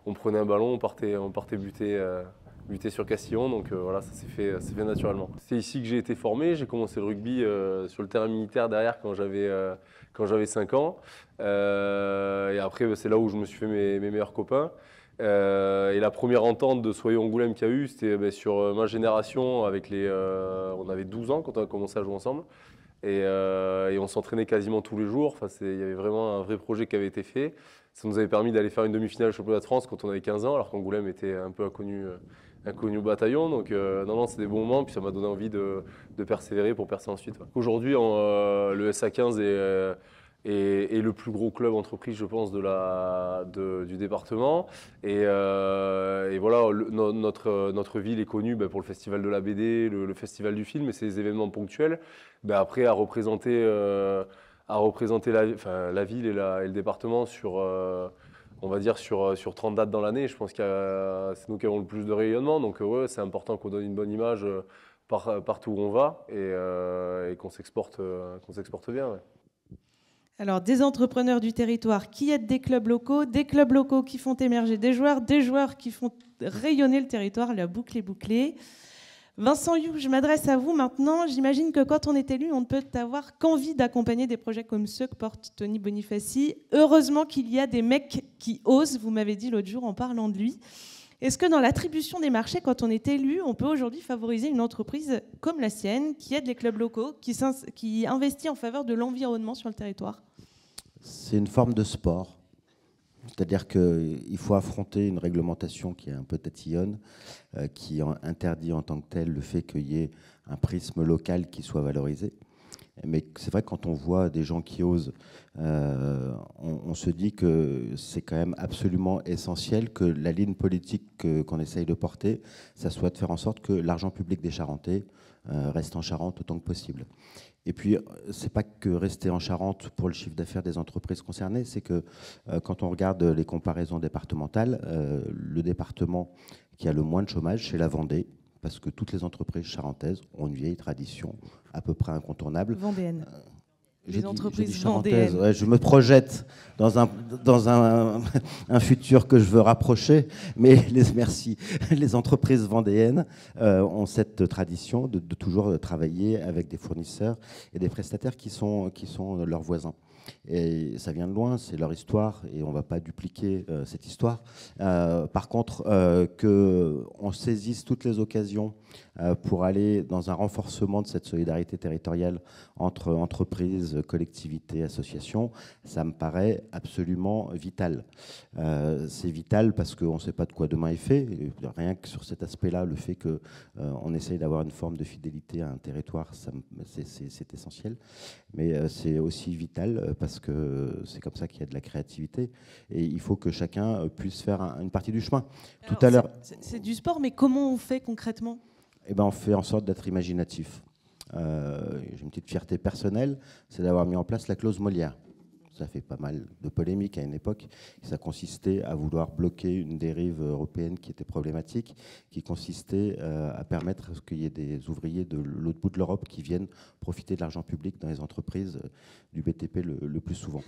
F: on prenait un ballon, on partait buter sur Castillon, donc voilà, ça s'est fait naturellement. C'est ici que j'ai été formé, j'ai commencé le rugby sur le terrain militaire derrière quand j'avais 5 ans. Et après, c'est là où je me suis fait mes meilleurs copains. Et la première entente de Soyons Angoulême qu'il y a eu, c'était sur ma génération, on avait 12 ans quand on a commencé à jouer ensemble. Et on s'entraînait quasiment tous les jours. Enfin, il y avait vraiment un vrai projet qui avait été fait. Ça nous avait permis d'aller faire une demi-finale du championnat de France quand on avait 15 ans, alors qu'Angoulême était un peu inconnu au bataillon. Donc non, c'est des bons moments. Puis ça m'a donné envie de persévérer pour percer ensuite. Ouais. Aujourd'hui, le SA15 et le plus gros club entreprise, je pense, du département. Et voilà, notre ville est connue pour le festival de la BD, le festival du film, et c'est des événements ponctuels. Après, à représenter la ville et le département sur, on va dire, sur 30 dates dans l'année, je pense que c'est nous qui avons le plus de rayonnement. Donc ouais, c'est important qu'on donne une bonne image partout où on va et qu'on s'exporte bien. Ouais.
A: Alors, des entrepreneurs du territoire qui aident des clubs locaux qui font émerger des joueurs qui font rayonner le territoire, la boucle est bouclée. Vincent Youx, je m'adresse à vous maintenant. J'imagine que quand on est élu, on ne peut avoir qu'envie d'accompagner des projets comme ceux que porte Tony Bonifaci. Heureusement qu'il y a des mecs qui osent, vous m'avez dit l'autre jour en parlant de lui. Est-ce que dans l'attribution des marchés, quand on est élu, on peut aujourd'hui favoriser une entreprise comme la sienne, qui aide les clubs locaux, qui investit en faveur de l'environnement sur le territoire?
G: C'est une forme de sport. C'est-à-dire qu'il faut affronter une réglementation qui est un peu tatillonne, qui interdit en tant que tel le fait qu'il y ait un prisme local qui soit valorisé. Mais c'est vrai que quand on voit des gens qui osent, on se dit que c'est quand même absolument essentiel que la ligne politique qu'on essaye de porter, ça soit de faire en sorte que l'argent public des Charentais reste en Charente autant que possible. Et puis, c'est pas que rester en Charente pour le chiffre d'affaires des entreprises concernées, c'est que quand on regarde les comparaisons départementales, le département qui a le moins de chômage, c'est la Vendée, parce que toutes les entreprises charentaises ont une vieille tradition à peu près incontournable.
A: Vendéenne.
G: Les
A: entreprises
G: charentaises. Ouais, je me projette dans un futur que je veux rapprocher, mais merci. Les entreprises vendéennes ont cette tradition de toujours travailler avec des fournisseurs et des prestataires qui sont leurs voisins. Et ça vient de loin, c'est leur histoire, et on ne va pas dupliquer cette histoire. Par contre, qu'on saisisse toutes les occasions pour aller dans un renforcement de cette solidarité territoriale entre entreprises, collectivités, associations, ça me paraît absolument vital. C'est vital parce qu'on ne sait pas de quoi demain est fait. Rien que sur cet aspect-là, le fait qu'on essaye d'avoir une forme de fidélité à un territoire, c'est essentiel. Mais c'est aussi vital parce que c'est comme ça qu'il y a de la créativité. Et il faut que chacun puisse faire une partie du chemin.
A: Alors,
G: tout à l'heure,
A: c'est du sport, mais comment on fait concrètement?
G: Eh ben, on fait en sorte d'être imaginatif. J'ai une petite fierté personnelle, c'est d'avoir mis en place la clause Molière. Ça fait pas mal de polémiques à une époque. Ça consistait à vouloir bloquer une dérive européenne qui était problématique, qui consistait à permettre qu'il y ait des ouvriers de l'autre bout de l'Europe qui viennent profiter de l'argent public dans les entreprises du BTP le plus souvent.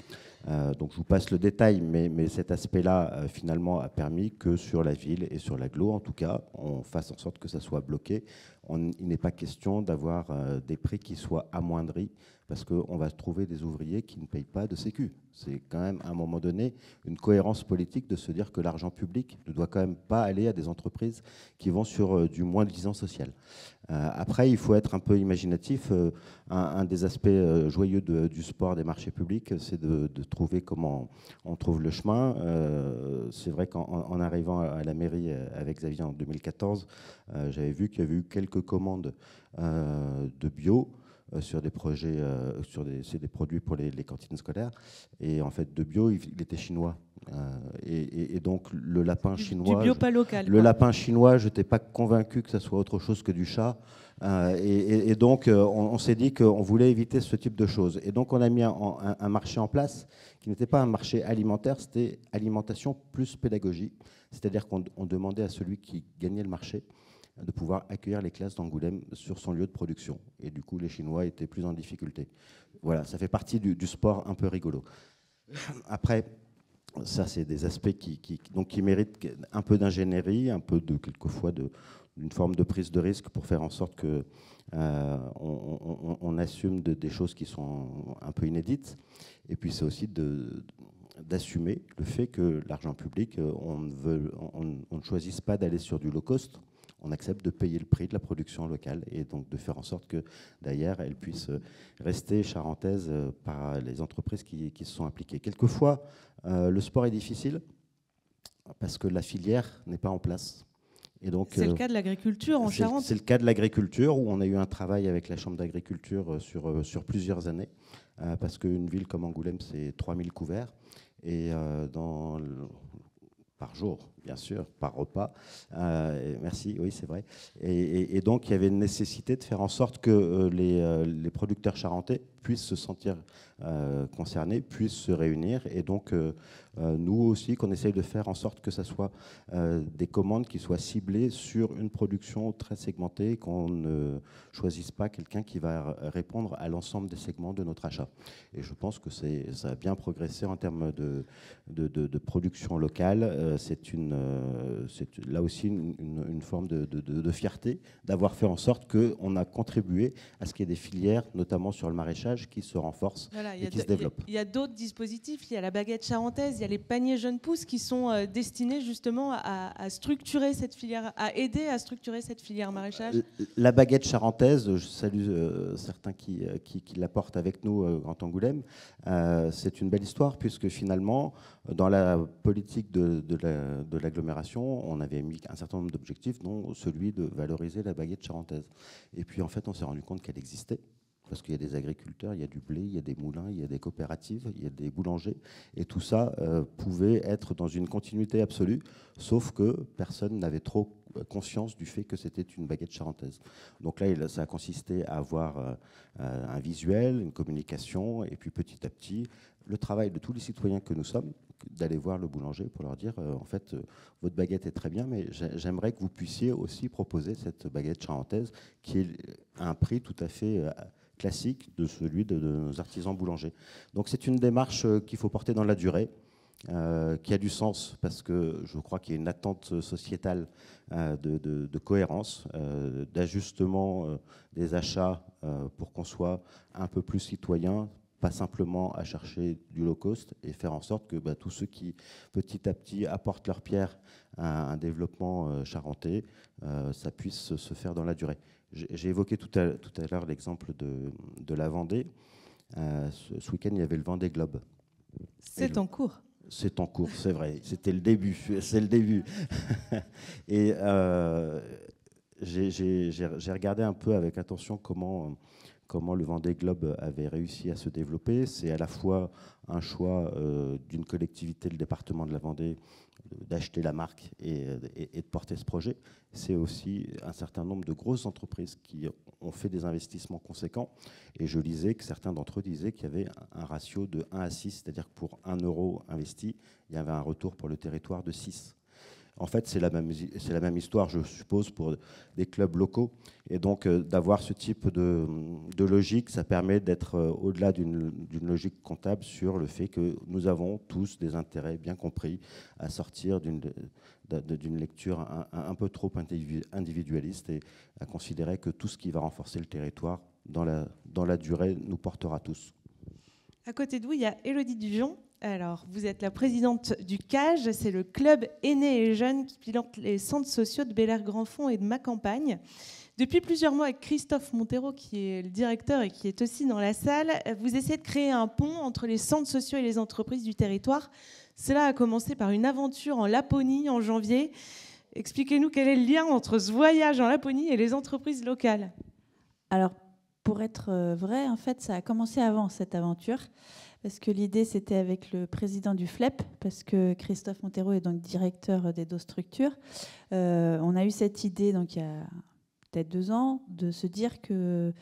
G: Donc je vous passe le détail, mais cet aspect-là, finalement, a permis que sur la ville et sur l'agglo, en tout cas, on fasse en sorte que ça soit bloqué. Il n'est pas question d'avoir des prix qui soient amoindris, parce qu'on va trouver des ouvriers qui ne payent pas de sécu. C'est quand même, à un moment donné, une cohérence politique de se dire que l'argent public ne doit quand même pas aller à des entreprises qui vont sur du moins-disant social. Après, il faut être un peu imaginatif. Un des aspects joyeux du sport des marchés publics, c'est de trouver comment on trouve le chemin. C'est vrai qu'en arrivant à la mairie avec Xavier en 2014, j'avais vu qu'il y avait eu quelques commandes de bio, sur des projets, c'est des produits pour les cantines scolaires. Et en fait, de bio, il était chinois. Et donc, le lapin chinois...
A: Du bio pas local.
G: Le lapin chinois, je n'étais pas convaincu que ça soit autre chose que du chat. Et donc, on s'est dit qu'on voulait éviter ce type de choses. Et donc, on a mis un marché en place qui n'était pas un marché alimentaire, c'était alimentation plus pédagogie. C'est-à-dire qu'on demandait à celui qui gagnait le marché de pouvoir accueillir les classes d'Angoulême sur son lieu de production. Et du coup, les Chinois étaient plus en difficulté. Voilà, ça fait partie du sport un peu rigolo. Après, ça, c'est des aspects qui méritent un peu d'ingénierie, un peu quelquefois d'une forme de prise de risque pour faire en sorte que on assume des choses qui sont un peu inédites. Et puis, c'est aussi d'assumer le fait que l'argent public, on ne choisisse pas d'aller sur du low cost. On accepte de payer le prix de la production locale et donc de faire en sorte que, d'ailleurs, elle puisse rester charentaise par les entreprises qui se sont impliquées. Quelquefois, le sport est difficile parce que la filière n'est pas en place. Et donc,
A: c'est le cas de l'agriculture en Charente.
G: C'est le cas de l'agriculture, où on a eu un travail avec la Chambre d'agriculture sur plusieurs années, parce qu'une ville comme Angoulême, c'est 3000 couverts, et par jour, bien sûr, par repas. Merci, oui, c'est vrai. Et donc, il y avait une nécessité de faire en sorte que les producteurs charentais puissent se sentir concernés, puissent se réunir. Et donc, nous aussi, qu'on essaye de faire en sorte que ce soit des commandes qui soient ciblées sur une production très segmentée, qu'on ne choisisse pas quelqu'un qui va répondre à l'ensemble des segments de notre achat. Et je pense que ça a bien progressé en termes de production locale. C'est là aussi une forme de fierté d'avoir fait en sorte qu'on a contribué à ce qu'il y ait des filières, notamment sur le maraîchage, qui se renforcent et qui se développent.
A: Il y a d'autres dispositifs. Il y a la baguette charentaise, il y a les paniers jeunes pousses qui sont destinés justement à structurer cette filière, à aider à structurer cette filière maraîchage.
G: La baguette charentaise, je salue certains qui la portent avec nous en Angoulême. C'est une belle histoire puisque finalement, dans la politique de l'agglomération, on avait mis un certain nombre d'objectifs, dont celui de valoriser la baguette charentaise. Et puis en fait, on s'est rendu compte qu'elle existait. Parce qu'il y a des agriculteurs, il y a du blé, il y a des moulins, il y a des coopératives, il y a des boulangers. Et tout ça pouvait être dans une continuité absolue, sauf que personne n'avait trop conscience du fait que c'était une baguette charentaise. Donc là, ça a consisté à avoir un visuel, une communication, et puis petit à petit, le travail de tous les citoyens que nous sommes, d'aller voir le boulanger pour leur dire, en fait, votre baguette est très bien, mais j'aimerais que vous puissiez aussi proposer cette baguette charentaise qui est à un prix tout à fait classique de celui de nos artisans boulangers. Donc c'est une démarche qu'il faut porter dans la durée, qui a du sens parce que je crois qu'il y a une attente sociétale de cohérence, d'ajustement des achats pour qu'on soit un peu plus citoyen, pas simplement à chercher du low cost, et faire en sorte que tous ceux qui petit à petit apportent leur pierre à un développement charentais, ça puisse se faire dans la durée. J'ai évoqué tout à l'heure l'exemple de la Vendée. Ce week-end, il y avait le Vendée Globe.
A: C'est en cours.
G: C'est en cours, c'est vrai. C'était le début. C'est le début. Et j'ai regardé un peu avec attention comment le Vendée Globe avait réussi à se développer. C'est à la fois un choix d'une collectivité, le département de la Vendée, d'acheter la marque et de porter ce projet. C'est aussi un certain nombre de grosses entreprises qui ont fait des investissements conséquents. Et je lisais que certains d'entre eux disaient qu'il y avait un ratio de 1 à 6, c'est-à-dire que pour 1 euro investi, il y avait un retour pour le territoire de 6. En fait, c'est la même histoire, je suppose, pour des clubs locaux. Et donc, d'avoir ce type de logique, ça permet d'être au-delà d'une logique comptable sur le fait que nous avons tous des intérêts bien compris à sortir d'une lecture un peu trop individualiste et à considérer que tout ce qui va renforcer le territoire dans la durée nous portera tous.
A: À côté de vous, il y a Élodie Dujon. Alors, vous êtes la présidente du CAGE, c'est le club aînés et jeunes qui pilote les centres sociaux de Bel-Air-Grand-Fond et de ma campagne. Depuis plusieurs mois, avec Christophe Montero, qui est le directeur et qui est aussi dans la salle, vous essayez de créer un pont entre les centres sociaux et les entreprises du territoire. Cela a commencé par une aventure en Laponie en janvier. Expliquez-nous quel est le lien entre ce voyage en Laponie et les entreprises locales.
H: Alors, pour être vrai, en fait, ça a commencé avant cette aventure. Parce que l'idée, c'était avec le président du FLEP, parce que Christophe Montero est donc directeur d'Edostructure. On a eu cette idée, donc il y a peut-être 2 ans, de se dire que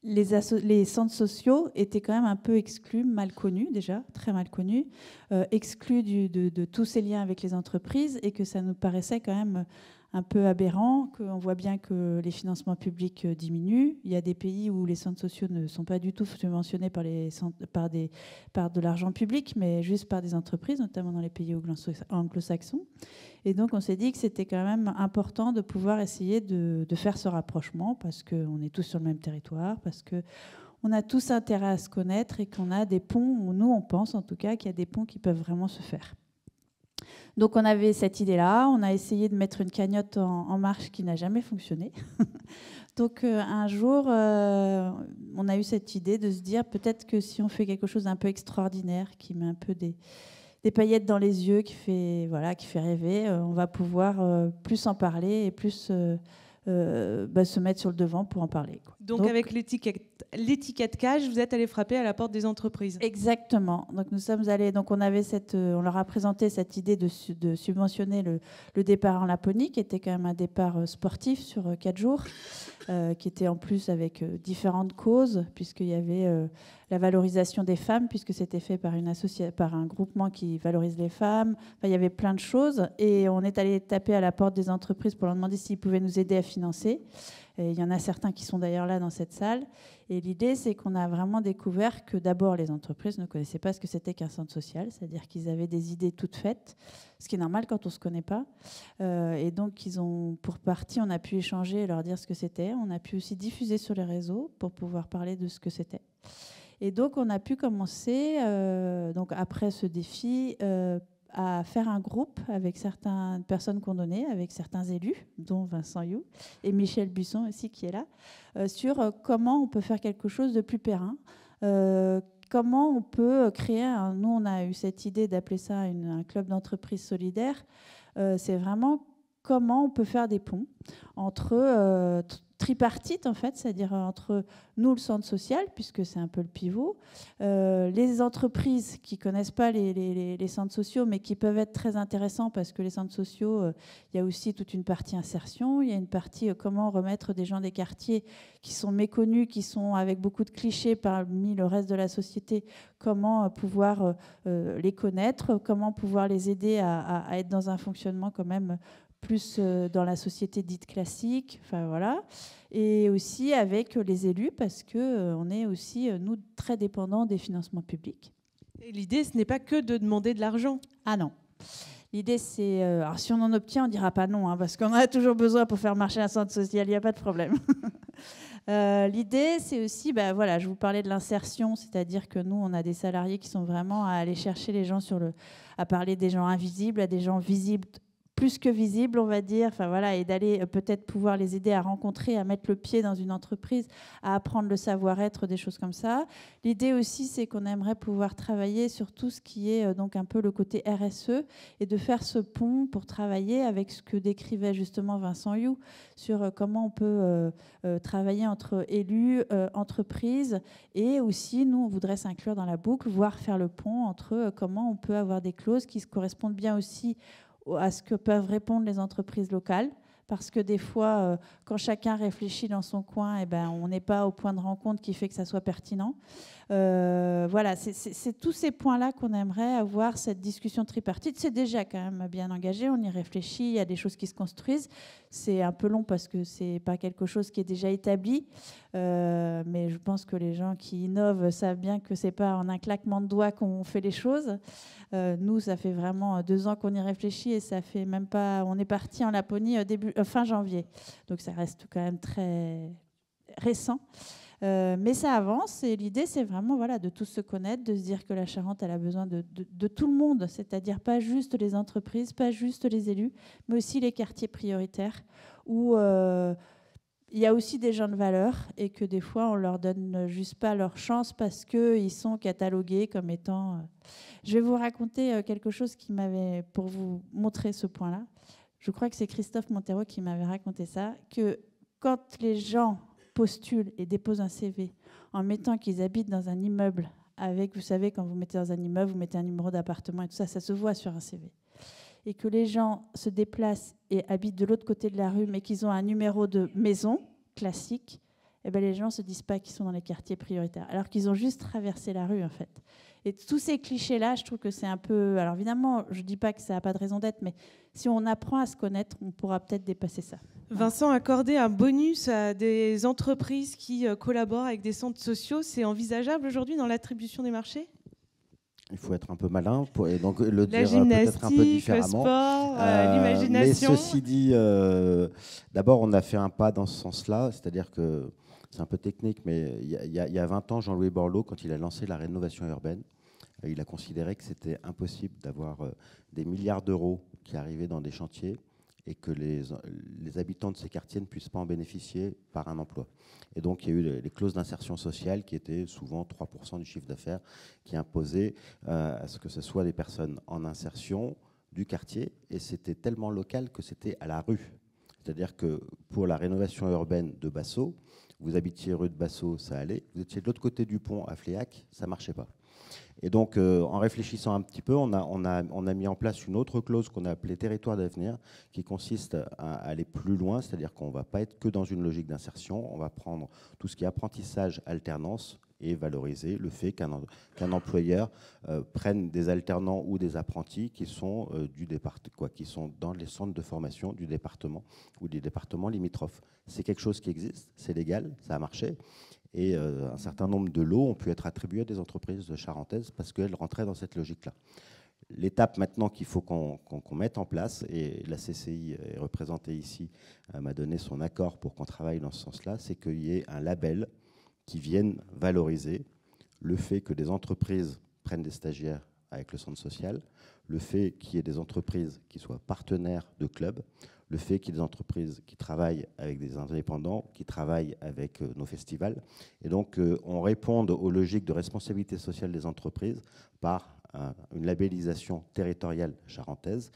H: les centres sociaux étaient quand même un peu exclus, mal connus déjà, très mal connus, exclus de tous ces liens avec les entreprises, et que ça nous paraissait quand même un peu aberrant, qu'on voit bien que les financements publics diminuent. Il y a des pays où les centres sociaux ne sont pas du tout subventionnés par de l'argent public, mais juste par des entreprises, notamment dans les pays anglo-saxons. Et donc, on s'est dit que c'était quand même important de pouvoir essayer de faire ce rapprochement, parce qu'on est tous sur le même territoire, parce qu'on a tous intérêt à se connaître et qu'on a des ponts, nous on pense en tout cas qu'il y a des ponts qui peuvent vraiment se faire. Donc on avait cette idée-là, on a essayé de mettre une cagnotte en marche qui n'a jamais fonctionné. Donc un jour, on a eu cette idée de se dire peut-être que si on fait quelque chose d'un peu extraordinaire, qui met un peu des paillettes dans les yeux qui fait rêver. On va pouvoir plus en parler et plus se mettre sur le devant pour en parler, quoi.
A: Donc avec l'étiquetage, vous êtes allé frapper à la porte des entreprises.
H: Exactement. Donc nous sommes allés, donc on leur a présenté cette idée de subventionner le départ en Laponie, qui était quand même un départ sportif sur 4 jours, qui était en plus avec différentes causes, puisqu'il y avait la valorisation des femmes, puisque c'était fait par un groupement qui valorise les femmes. Enfin, il y avait plein de choses, et on est allé taper à la porte des entreprises pour leur demander s'ils pouvaient nous aider à financer. Et il y en a certains qui sont d'ailleurs là dans cette salle. Et l'idée, c'est qu'on a vraiment découvert que d'abord, les entreprises ne connaissaient pas ce que c'était qu'un centre social, c'est-à-dire qu'ils avaient des idées toutes faites, ce qui est normal quand on ne se connaît pas. Et donc, pour partie, on a pu échanger et leur dire ce que c'était. On a pu aussi diffuser sur les réseaux pour pouvoir parler de ce que c'était. Et donc, on a pu commencer, donc après ce défi, à faire un groupe avec certaines personnes qu'on donnait, avec certains élus, dont Vincent You et Michel Buisson aussi qui est là, sur comment on peut faire quelque chose de plus périn, comment on peut créer nous on a eu cette idée d'appeler ça un club d'entreprise solidaire. C'est vraiment comment on peut faire des ponts entre tripartite en fait, c'est-à-dire entre nous le centre social, puisque c'est un peu le pivot, les entreprises qui connaissent pas les centres sociaux, mais qui peuvent être très intéressants parce que les centres sociaux, il y a aussi toute une partie insertion, il y a une partie comment remettre des gens des quartiers qui sont méconnus, qui sont avec beaucoup de clichés parmi le reste de la société, comment pouvoir les connaître, comment pouvoir les aider à être dans un fonctionnement quand même plus dans la société dite classique, enfin voilà, et aussi avec les élus parce que on est aussi nous très dépendants des financements publics.
A: Et l'idée, ce n'est pas que de demander de l'argent.
H: Ah non. L'idée, c'est alors si on en obtient, on dira pas non, hein, parce qu'on en a toujours besoin pour faire marcher un centre social. Il n'y a pas de problème. L'idée, c'est aussi, voilà, je vous parlais de l'insertion, c'est-à-dire que nous, on a des salariés qui sont vraiment à aller chercher les gens à parler des gens invisibles à des gens visibles. Plus que visible, on va dire, enfin voilà, et d'aller peut-être pouvoir les aider à rencontrer, à mettre le pied dans une entreprise, à apprendre le savoir-être, des choses comme ça. L'idée aussi, c'est qu'on aimerait pouvoir travailler sur tout ce qui est donc un peu le côté RSE et de faire ce pont pour travailler avec ce que décrivait justement Vincent You sur comment on peut travailler entre élus, entreprises, et aussi, nous, on voudrait s'inclure dans la boucle, voire faire le pont entre comment on peut avoir des clauses qui se correspondent bien aussi à ce que peuvent répondre les entreprises locales, parce que des fois, quand chacun réfléchit dans son coin, on n'est pas au point de rencontre qui fait que ça soit pertinent. Voilà, c'est tous ces points-là qu'on aimerait avoir cette discussion tripartite. C'est déjà quand même bien engagé, on y réfléchit, il y a des choses qui se construisent. C'est un peu long parce que c'est pas quelque chose qui est déjà établi, mais je pense que les gens qui innovent savent bien que c'est pas en un claquement de doigts qu'on fait les choses. Nous, ça fait vraiment 2 ans qu'on y réfléchit et ça fait même pas. On est parti en Laponie fin janvier, donc ça reste quand même très récent. Mais ça avance et l'idée, c'est vraiment de tous se connaître, de se dire que la Charente, elle a besoin de tout le monde, c'est-à-dire pas juste les entreprises, pas juste les élus, mais aussi les quartiers prioritaires où il y a aussi des gens de valeur et que des fois, on leur donne juste pas leur chance parce qu'ils sont catalogués comme étant... Je vais vous raconter quelque chose pour vous montrer ce point-là. Je crois que c'est Christophe Montero qui m'avait raconté ça, que quand les gens postulent et déposent un CV en mettant qu'ils habitent dans un immeuble avec, vous savez, quand vous mettez dans un immeuble, vous mettez un numéro d'appartement et tout ça, ça se voit sur un CV. Et que les gens se déplacent et habitent de l'autre côté de la rue, mais qu'ils ont un numéro de maison classique, les gens ne se disent pas qu'ils sont dans les quartiers prioritaires, alors qu'ils ont juste traversé la rue, en fait. Et tous ces clichés-là, je trouve que c'est un peu... Alors évidemment, je ne dis pas que ça n'a pas de raison d'être, mais si on apprend à se connaître, on pourra peut-être dépasser ça.
A: Vincent, accorder un bonus à des entreprises qui collaborent avec des centres sociaux, c'est envisageable aujourd'hui dans l'attribution des marchés ?
G: Il faut être un peu malin et donc le
A: la
G: dire peut-être un peu différemment.
A: Le sport, l'imagination.
G: Mais ceci dit, d'abord, on a fait un pas dans ce sens-là, c'est-à-dire que c'est un peu technique, mais il y a 20 ans, Jean-Louis Borloo, quand il a lancé la rénovation urbaine, il a considéré que c'était impossible d'avoir des milliards d'euros qui arrivaient dans des chantiers et que les habitants de ces quartiers ne puissent pas en bénéficier par un emploi. Et donc, il y a eu les clauses d'insertion sociale qui étaient souvent 3% du chiffre d'affaires, qui imposaient à ce que ce soit des personnes en insertion du quartier, et c'était tellement local que c'était à la rue. C'est-à-dire que pour la rénovation urbaine de Bassaux, vous habitiez rue de Bassaux, ça allait. Vous étiez de l'autre côté du pont à Fléac, ça ne marchait pas. Et donc, en réfléchissant un petit peu, on a mis en place une autre clause qu'on a appelée territoire d'avenir, qui consiste à aller plus loin, c'est-à-dire qu'on ne va pas être que dans une logique d'insertion, on va prendre tout ce qui est apprentissage, alternance, et valoriser le fait qu'un employeur prenne des alternants ou des apprentis qui sont, qui sont dans les centres de formation du département ou des départements limitrophes. C'est quelque chose qui existe, c'est légal, ça a marché. Et un certain nombre de lots ont pu être attribués à des entreprises charentaises parce qu'elles rentraient dans cette logique-là. L'étape maintenant qu'il faut qu'on mette en place, et la CCI est représentée ici, m'a donné son accord pour qu'on travaille dans ce sens-là, c'est qu'il y ait un label qui vienne valoriser le fait que des entreprises prennent des stagiaires avec le centre social, le fait qu'il y ait des entreprises qui soient partenaires de clubs, le fait qu'il y ait des entreprises qui travaillent avec des indépendants, qui travaillent avec nos festivals. Et donc, on réponde aux logiques de responsabilité sociale des entreprises par une labellisation territoriale charentaise,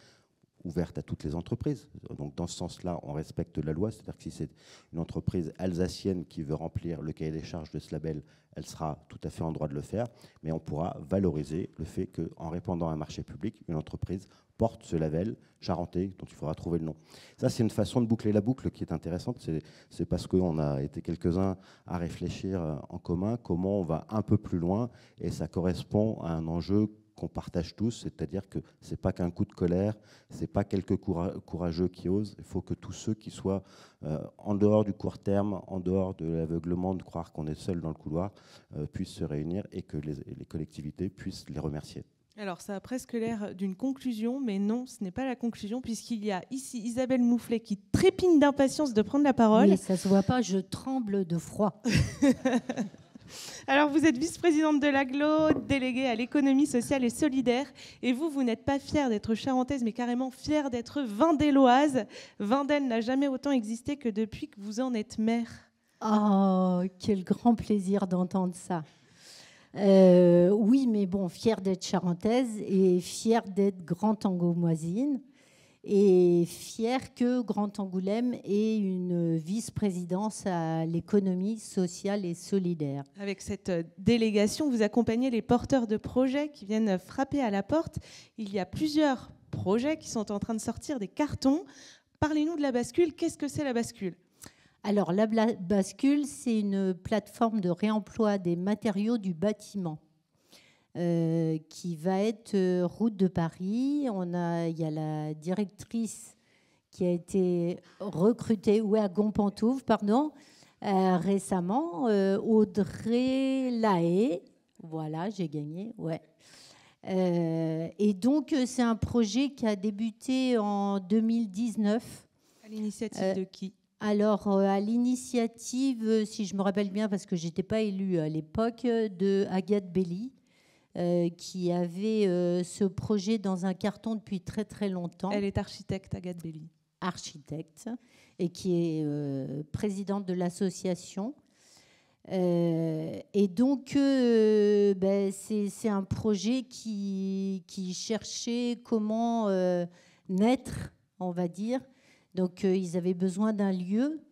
G: ouverte à toutes les entreprises. Donc, dans ce sens-là, on respecte la loi. C'est-à-dire que si c'est une entreprise alsacienne qui veut remplir le cahier des charges de ce label, elle sera tout à fait en droit de le faire. Mais on pourra valoriser le fait qu'en répondant à un marché public, une entreprise porte ce label charentais dont il faudra trouver le nom. Ça, c'est une façon de boucler la boucle qui est intéressante. C'est parce qu'on a été quelques-uns à réfléchir en commun comment on va un peu plus loin. Et ça correspond à un enjeu qu'on partage tous, c'est-à-dire que ce n'est pas qu'un coup de colère, ce n'est pas quelques courageux qui osent, il faut que tous ceux qui soient en dehors du court terme, en dehors de l'aveuglement de croire qu'on est seul dans le couloir, puissent se réunir et que les collectivités puissent les remercier.
A: Alors, ça a presque l'air d'une conclusion, mais non, ce n'est pas la conclusion, puisqu'il y a ici Isabelle Moufflet qui trépigne d'impatience de prendre la parole.
I: Oui, ça ne se voit pas, je tremble de froid.
A: Alors, vous êtes vice-présidente de l'AGLO, déléguée à l'économie sociale et solidaire. Et vous n'êtes pas fière d'être charentaise, mais carrément fière d'être vendéloise. Vendel n'a jamais autant existé que depuis que vous en êtes maire.
I: Oh, quel grand plaisir d'entendre ça. Oui, mais bon, fière d'être charentaise et fière d'être Grand Angoumoisine. Et fière que Grand Angoulême ait une vice-présidence à l'économie sociale et solidaire.
A: Avec cette délégation, vous accompagnez les porteurs de projets qui viennent frapper à la porte. Il y a plusieurs projets qui sont en train de sortir des cartons. Parlez-nous de la bascule. Qu'est-ce que c'est la bascule ?
I: Alors, la bascule, c'est une plateforme de réemploi des matériaux du bâtiment. Qui va être route de Paris. Il y a la directrice qui a été recrutée, à Gompantouf, pardon, récemment, Audrey Lahaye. Voilà, j'ai gagné, ouais. Et donc, c'est un projet qui a débuté en 2019.
A: À l'initiative de qui ?
I: Alors, à l'initiative, si je me rappelle bien, parce que je n'étais pas élue à l'époque, de Agathe Belli, qui avait ce projet dans un carton depuis très très longtemps.
A: Elle est architecte, Agathe Belli.
I: Architecte, et qui est présidente de l'association. Et donc, c'est un projet qui cherchait comment naître, on va dire. Donc, ils avaient besoin d'un lieu.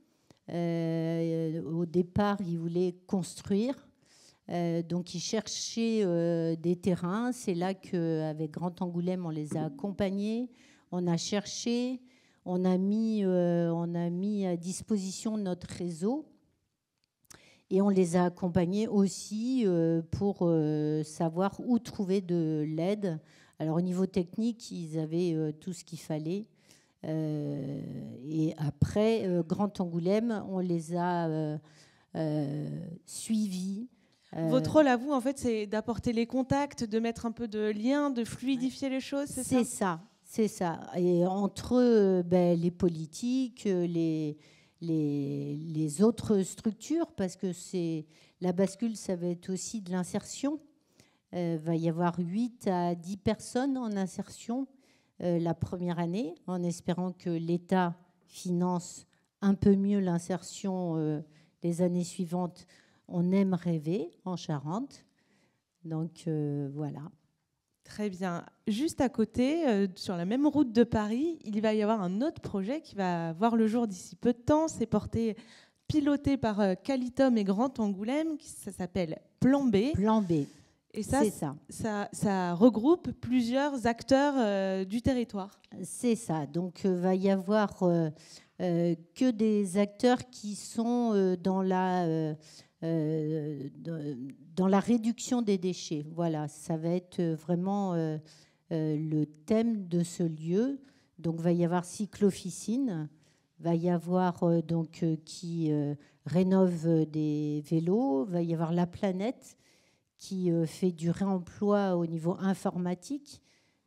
I: Au départ, ils voulaient construire. Donc, ils cherchaient des terrains. C'est là qu'avec Grand Angoulême, on les a accompagnés. On a cherché, on a mis à disposition notre réseau. Et on les a accompagnés aussi pour savoir où trouver de l'aide. Alors, au niveau technique, ils avaient tout ce qu'il fallait. Et après, Grand Angoulême, on les a suivis.
A: Votre rôle à vous, en fait, c'est d'apporter les contacts, de mettre un peu de lien, de fluidifier les choses, c'est ça ?
I: C'est ça. Et entre les politiques, les autres structures, parce que la bascule, ça va être aussi de l'insertion. Va y avoir 8 à 10 personnes en insertion la première année, en espérant que l'État finance un peu mieux l'insertion les années suivantes. On aime rêver en Charente. Donc voilà.
A: Très bien. Juste à côté, sur la même route de Paris, il va y avoir un autre projet qui va voir le jour d'ici peu de temps. C'est piloté par Calitom et Grand Angoulême. Ça s'appelle Plan B.
I: Plan B.
A: Et ça regroupe plusieurs acteurs du territoire.
I: C'est ça. Donc, va y avoir que des acteurs qui sont dans la réduction des déchets. Voilà, ça va être vraiment le thème de ce lieu. Donc, va y avoir Cyclofficine, va y avoir qui rénove des vélos, va y avoir La Planète qui fait du réemploi au niveau informatique,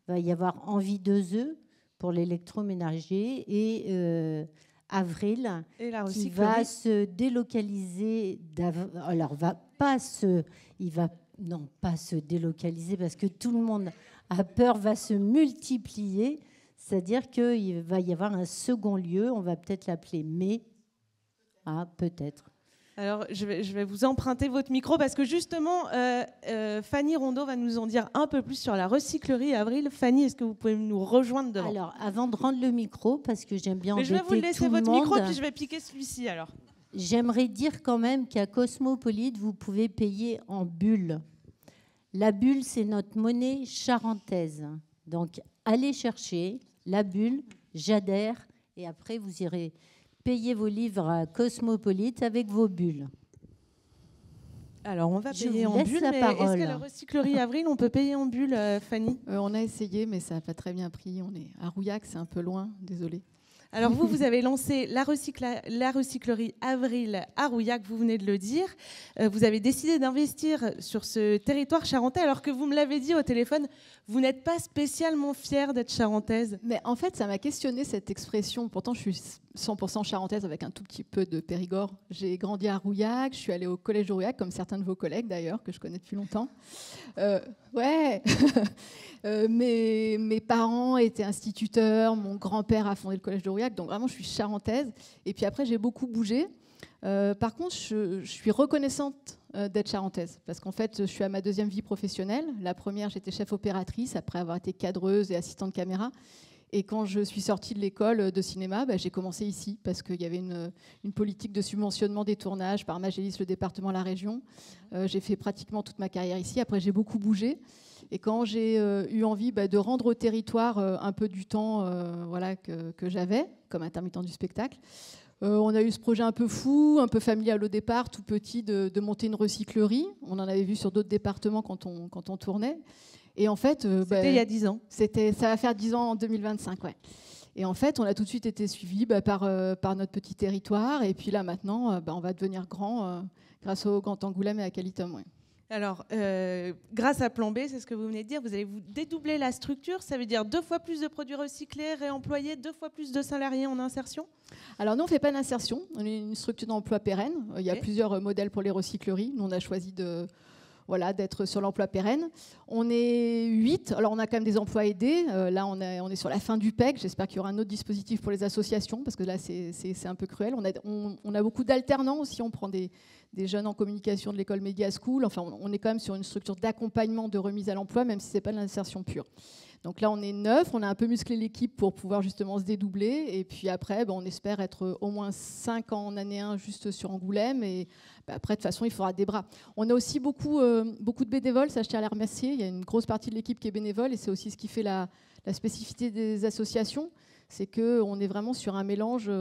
I: va y avoir Envie 2E pour l'électroménager et Avril qui va se délocaliser. Alors, pas se délocaliser parce que tout le monde a peur, va se multiplier. C'est-à-dire qu'il va y avoir un second lieu, on va peut-être l'appeler Mai. Ah, peut-être.
A: Alors, je vais vous emprunter votre micro parce que justement, Fanny Rondeau va nous en dire un peu plus sur la recyclerie Avril. Fanny, est-ce que vous pouvez nous rejoindre devant ?
I: Alors, avant de rendre le micro, parce que j'aime bien embêter tout le monde...
A: Je vais vous laisser votre micro, puis je vais piquer celui-ci alors.
I: J'aimerais dire quand même qu'à Cosmopolite, vous pouvez payer en bulle. La bulle, c'est notre monnaie charentaise. Donc, allez chercher la bulle, j'adhère, et après, vous irez... Payez vos livres à Cosmopolite avec vos bulles.
A: Alors, on va payer en bulles, mais est-ce que la recyclerie Avril, on peut payer en bulles, Fanny ?
J: On a essayé, mais ça n'a pas très bien pris. On est à Rouillac, c'est un peu loin, désolé.
A: Alors vous avez lancé la recyclerie Avril à Rouillac, vous venez de le dire. Vous avez décidé d'investir sur ce territoire charentais, alors que vous me l'avez dit au téléphone, vous n'êtes pas spécialement fière d'être charentaise.
J: Mais en fait, ça m'a questionné cette expression. Pourtant, je suis 100% charentaise avec un tout petit peu de Périgord. J'ai grandi à Rouillac, je suis allée au collège de Rouillac, comme certains de vos collègues d'ailleurs, que je connais depuis longtemps. Ouais. Mes parents étaient instituteurs, mon grand-père a fondé le collège de Rouillac, donc vraiment je suis charentaise. Et puis après j'ai beaucoup bougé. Par contre je suis reconnaissante d'être charentaise, parce qu'en fait je suis à ma deuxième vie professionnelle. La première j'étais chef opératrice après avoir été cadreuse et assistante caméra. Et quand je suis sortie de l'école de cinéma, j'ai commencé ici parce qu'il y avait une politique de subventionnement des tournages par Magélis, le département, la région. J'ai fait pratiquement toute ma carrière ici. Après, j'ai beaucoup bougé. Et quand j'ai eu envie de rendre au territoire un peu du temps que j'avais comme intermittent du spectacle, on a eu ce projet un peu fou, un peu familial au départ, tout petit, de monter une recyclerie. On en avait vu sur d'autres départements quand on tournait. Et en fait,
A: c'était il y a 10 ans.
J: Ça va faire 10 ans en 2025, ouais. Et en fait, on a tout de suite été suivis par notre petit territoire. Et puis là, maintenant, on va devenir grand grâce au Grand Angoulême et à Calitom. Ouais.
A: Alors, grâce à Plan B, c'est ce que vous venez de dire, vous allez vous dédoubler la structure. Ça veut dire 2 fois plus de produits recyclés, réemployés, 2 fois plus de salariés en insertion ?
J: Alors, nous, on ne fait pas d'insertion. On est une structure d'emploi pérenne. Il y a plusieurs modèles pour les recycleries. Nous, on a choisi d'être sur l'emploi pérenne. On est 8, alors on a quand même des emplois aidés. Là, on est sur la fin du PEC. J'espère qu'il y aura un autre dispositif pour les associations, parce que là, c'est un peu cruel. On a beaucoup d'alternants aussi. On prend des jeunes en communication de l'école Media School. Enfin, on est quand même sur une structure d'accompagnement de remise à l'emploi, même si ce n'est pas de l'insertion pure. Donc là, on est 9. On a un peu musclé l'équipe pour pouvoir justement se dédoubler. Et puis après, on espère être au moins 5 en année 1 juste sur Angoulême. Et après, de toute façon, il faudra des bras. On a aussi beaucoup de bénévoles, ça je tiens à les remercier. Il y a une grosse partie de l'équipe qui est bénévole et c'est aussi ce qui fait la spécificité des associations. C'est qu'on est vraiment sur un mélange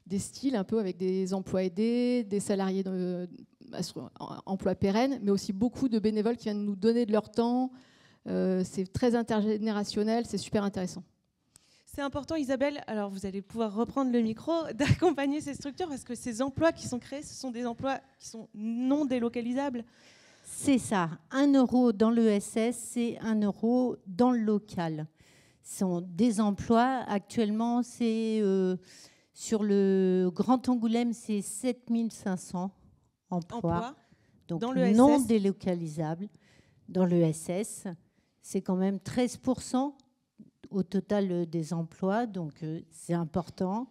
J: des styles, un peu avec des emplois aidés, des salariés emploi pérenne, mais aussi beaucoup de bénévoles qui viennent nous donner de leur temps. C'est très intergénérationnel, c'est super intéressant.
A: C'est important, Isabelle, alors vous allez pouvoir reprendre le micro, d'accompagner ces structures, parce que ces emplois qui sont créés, ce sont des emplois qui sont non délocalisables.
I: C'est ça. 1 euro dans l'ESS, c'est 1 euro dans le local. Ce sont des emplois. Actuellement, c'est sur le Grand Angoulême, c'est 7500 emplois. Donc
A: dans l'ESS.
I: Non délocalisables. Dans l'ESS, c'est quand même 13% au total des emplois, donc c'est important.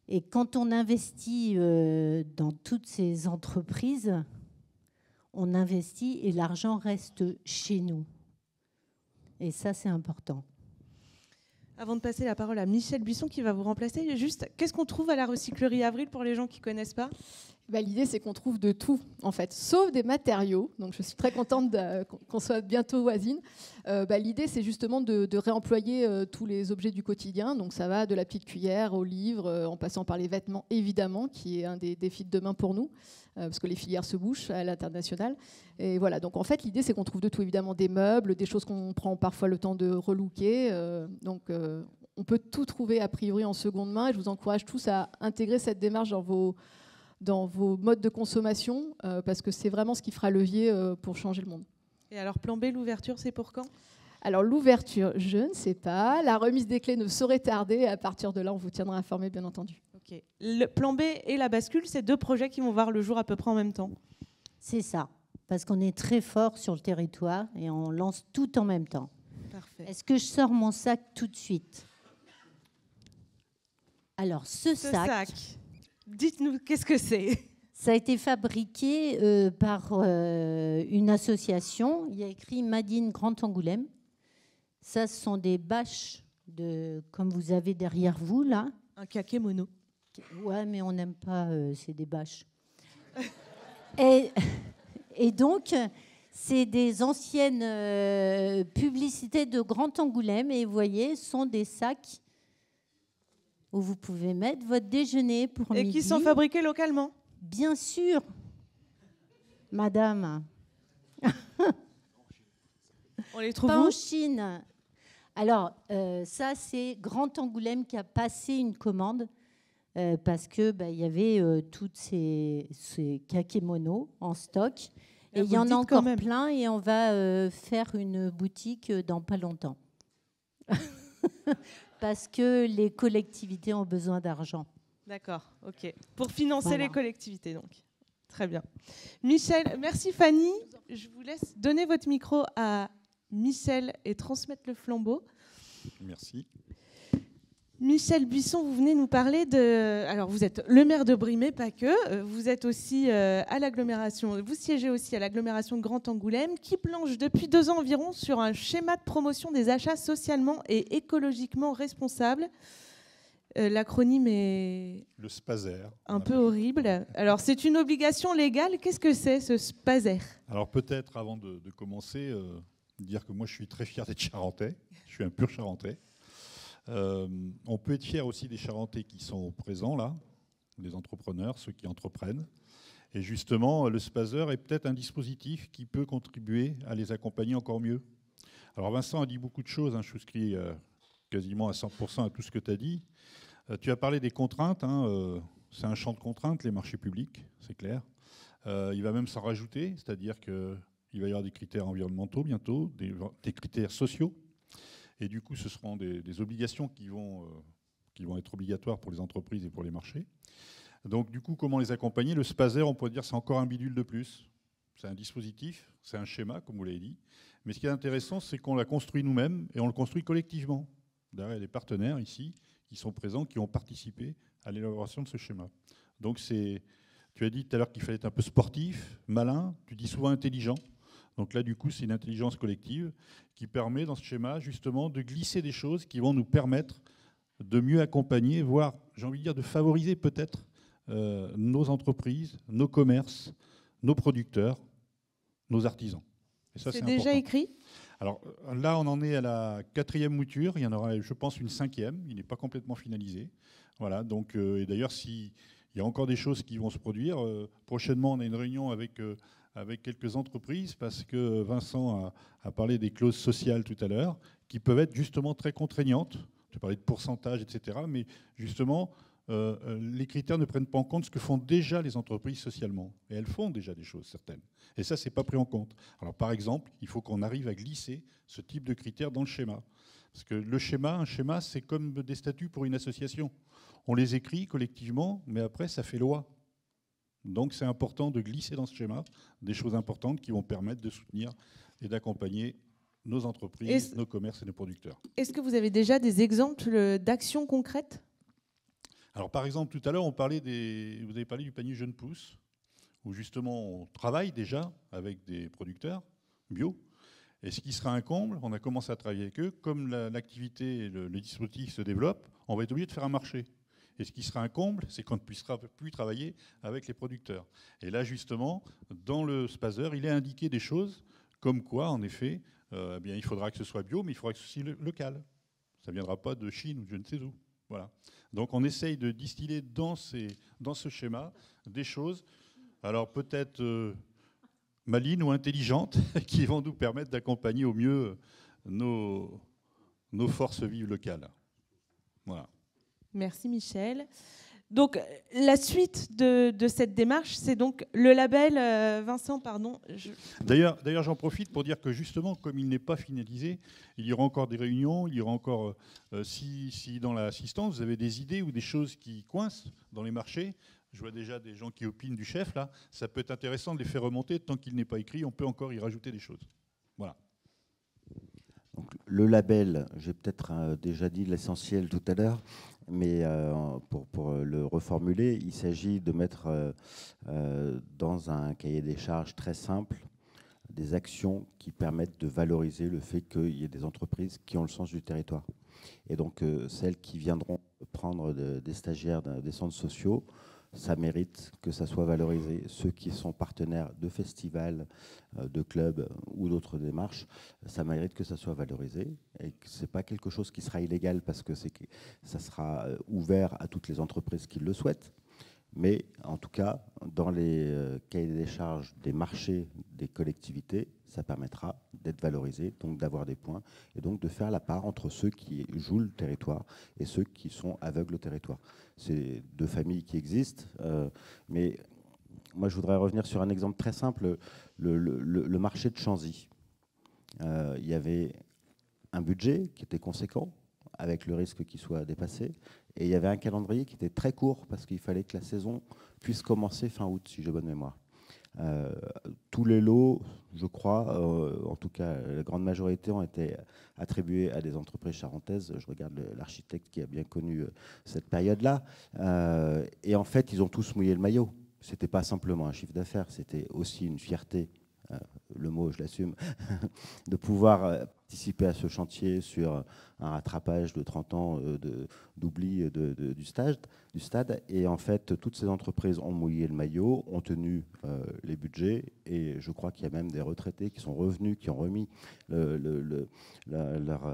I: Et quand on investit dans toutes ces entreprises, on investit et l'argent reste chez nous. Et ça, c'est important.
A: Avant de passer la parole à Michel Buisson qui va vous remplacer, juste, qu'est-ce qu'on trouve à la recyclerie Avril pour les gens qui ne connaissent pas ?
J: L'idée, c'est qu'on trouve de tout, en fait, sauf des matériaux. Donc, je suis très contente qu'on soit bientôt voisines. L'idée, c'est justement de réemployer tous les objets du quotidien. Donc, ça va de la petite cuillère au livre, en passant par les vêtements, évidemment, qui est un des défis de demain pour nous, parce que les filières se bouchent à l'international. Et voilà, donc en fait, l'idée, c'est qu'on trouve de tout, évidemment, des meubles, des choses qu'on prend parfois le temps de relooker. On peut tout trouver, a priori, en seconde main. Et je vous encourage tous à intégrer cette démarche dans vos modes de consommation, parce que c'est vraiment ce qui fera levier pour changer le monde.
A: Et alors, plan B, l'ouverture, c'est pour quand ?
J: Alors, l'ouverture, je ne sais pas. La remise des clés ne saurait tarder. Et à partir de là, on vous tiendra informé, bien entendu.
A: Okay. Le plan B et la bascule, c'est 2 projets qui vont voir le jour à peu près en même temps.
I: C'est ça, parce qu'on est très fort sur le territoire et on lance tout en même temps.
A: Parfait.
I: Est-ce que je sors mon sac tout de suite ? Alors, ce sac...
A: Dites-nous, qu'est-ce que c'est ?
I: Ça a été fabriqué par une association. Il y a écrit Made in Grand Angoulême. Ça, ce sont des bâches, comme vous avez derrière vous, là.
A: Un kakémono.
I: Ouais, mais on n'aime pas, c'est des bâches. Et donc, c'est des anciennes publicités de Grand Angoulême. Et vous voyez, ce sont des sacs où vous pouvez mettre votre déjeuner pour midi.
A: Et qui sont fabriqués localement ?
I: Bien sûr, madame.
A: On les trouve
I: Pas
A: où ?
I: en Chine. Alors, ça, c'est Grand Angoulême qui a passé une commande parce que il y avait toutes ces kakémonos en stock. Et il y en a encore plein et on va faire une boutique dans pas longtemps. Parce que les collectivités ont besoin d'argent.
A: D'accord, ok. Pour financer les collectivités, donc. Très bien. Michel, merci Fanny. Je vous laisse donner votre micro à Michel et transmettre le flambeau.
K: Merci.
A: Michel Buisson, vous venez nous parler de... Alors, vous êtes le maire de Briey, mais pas que. Vous êtes aussi à l'agglomération... Vous siégez aussi à l'agglomération de Grand Angoulême, qui planche depuis 2 ans environ sur un schéma de promotion des achats socialement et écologiquement responsables. L'acronyme est...
K: Le SPASER.
A: Un peu horrible. Alors, c'est une obligation légale. Qu'est-ce que c'est, ce SPASER ?
K: Alors, peut-être, avant de commencer, dire que moi, je suis très fier d'être charentais. Je suis un pur charentais. On peut être fier aussi des Charentais qui sont présents là, les entrepreneurs, ceux qui entreprennent. Et justement, le SPASER est peut-être un dispositif qui peut contribuer à les accompagner encore mieux. Alors Vincent a dit beaucoup de choses, je souscris quasiment à 100% à tout ce que tu as dit. Tu as parlé des contraintes, c'est un champ de contraintes, les marchés publics, c'est clair. Il va même s'en rajouter, c'est-à-dire qu'il va y avoir des critères environnementaux bientôt, des critères sociaux. Et du coup, ce seront des obligations qui vont être obligatoires pour les entreprises et pour les marchés. Donc, du coup, comment les accompagner ? Le SPASER, on pourrait dire, c'est encore un bidule de plus. C'est un dispositif, c'est un schéma, comme vous l'avez dit. Mais ce qui est intéressant, c'est qu'on l'a construit nous-mêmes et on le construit collectivement. Derrière, il y a des partenaires ici qui sont présents, qui ont participé à l'élaboration de ce schéma. Donc, tu as dit tout à l'heure qu'il fallait être un peu sportif, malin, tu dis souvent intelligent. Donc là, du coup, c'est une intelligence collective qui permet, dans ce schéma, justement, de glisser des choses qui vont nous permettre de mieux accompagner, voire, j'ai envie de dire, de favoriser peut-être nos entreprises, nos commerces, nos producteurs, nos artisans. Et ça, c'est
A: déjà écrit ?
K: Alors là, on en est à la 4e mouture. Il y en aura, je pense, une 5e. Il n'est pas complètement finalisé. Voilà. Donc, et d'ailleurs, s'il y a encore des choses qui vont se produire, prochainement, on a une réunion avec quelques entreprises, parce que Vincent a parlé des clauses sociales tout à l'heure, qui peuvent être justement très contraignantes. Tu parlais de pourcentage, etc. Mais justement, les critères ne prennent pas en compte ce que font déjà les entreprises socialement. Et elles font déjà des choses, certaines. Et ça, ce n'est pas pris en compte. Alors, par exemple, il faut qu'on arrive à glisser ce type de critères dans le schéma. Parce que un schéma, c'est comme des statuts pour une association. On les écrit collectivement, mais après, ça fait loi. Donc, c'est important de glisser dans ce schéma des choses importantes qui vont permettre de soutenir et d'accompagner nos entreprises, nos commerces et nos producteurs.
A: Est-ce que vous avez déjà des exemples d'actions concrètes?
K: Alors, par exemple, tout à l'heure, vous avez parlé du panier Jeune Pousse, où justement on travaille déjà avec des producteurs bio. Et ce qui sera un comble, on a commencé à travailler avec eux, comme l'activité et le dispositif se développent, on va être obligé de faire un marché. Et ce qui sera un comble, c'est qu'on ne puissera plus travailler avec les producteurs. Et là, justement, dans le Spazer, il est indiqué des choses comme quoi, en effet, eh bien, il faudra que ce soit bio, mais il faudra que ce soit local. Ça ne viendra pas de Chine ou de je ne sais où. Voilà. Donc on essaye de distiller dans ce schéma des choses, alors peut-être malines ou intelligentes, qui vont nous permettre d'accompagner au mieux nos forces vives locales. Voilà.
A: Merci Michel. Donc la suite de cette démarche, c'est donc le label Vincent, pardon.
K: D'ailleurs, j'en profite pour dire que justement, comme il n'est pas finalisé, il y aura encore des réunions, il y aura encore, si dans l'assistance, vous avez des idées ou des choses qui coincent dans les marchés, je vois déjà des gens qui opinent du chef, là, ça peut être intéressant de les faire remonter, tant qu'il n'est pas écrit, on peut encore y rajouter des choses. Voilà.
G: Donc, le label, j'ai peut-être déjà dit l'essentiel tout à l'heure, mais pour le reformuler, il s'agit de mettre dans un cahier des charges très simple des actions qui permettent de valoriser le fait qu'il y ait des entreprises qui ont le sens du territoire. Et donc, celles qui viendront prendre des stagiaires des centres sociaux, ça mérite que ça soit valorisé. Ceux qui sont partenaires de festivals, de clubs ou d'autres démarches, ça mérite que ça soit valorisé et que ce n'est pas quelque chose qui sera illégal parce que ça sera ouvert à toutes les entreprises qui le souhaitent. Mais en tout cas, dans les cahiers des charges des marchés des collectivités, ça permettra d'être valorisé, donc d'avoir des points, et donc de faire la part entre ceux qui jouent le territoire et ceux qui sont aveugles au territoire. C'est deux familles qui existent, mais moi je voudrais revenir sur un exemple très simple, le marché de Chanzy. Il y avait un budget qui était conséquent, avec le risque qu'il soit dépassé. Et il y avait un calendrier qui était très court parce qu'il fallait que la saison puisse commencer fin août, si j'ai bonne mémoire. Tous les lots, je crois, en tout cas la grande majorité, ont été attribués à des entreprises charentaises. Je regarde l'architecte qui a bien connu cette période-là. Et en fait, ils ont tous mouillé le maillot. Ce n'était pas simplement un chiffre d'affaires, c'était aussi une fierté. Le mot, je l'assume, de pouvoir participer à ce chantier sur un rattrapage de 30 ans d'oubli du stade. Et en fait, toutes ces entreprises ont mouillé le maillot, ont tenu les budgets, et je crois qu'il y a même des retraités qui sont revenus, qui ont remis leur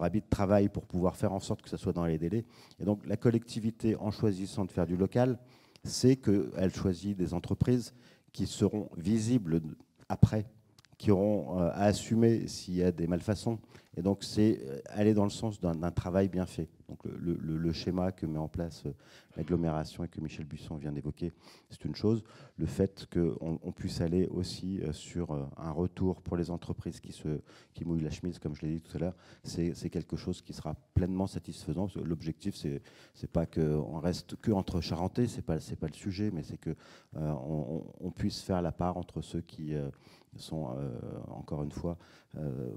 G: habit de travail pour pouvoir faire en sorte que ça soit dans les délais. Et donc la collectivité, en choisissant de faire du local, c'est qu'elle choisit des entreprises qui seront visibles après, qui auront à assumer s'il y a des malfaçons. Et donc, c'est aller dans le sens d'un travail bien fait. Donc, le schéma que met en place l'agglomération et que Michel Buisson vient d'évoquer, c'est une chose. Le fait qu'on puisse aller aussi sur un retour pour les entreprises qui mouillent la chemise, comme je l'ai dit tout à l'heure, c'est quelque chose qui sera pleinement satisfaisant. L'objectif, c'est pas qu'on reste que entre Charentais, c'est pas le sujet, mais c'est que on puisse faire la part entre ceux qui sont, encore une fois,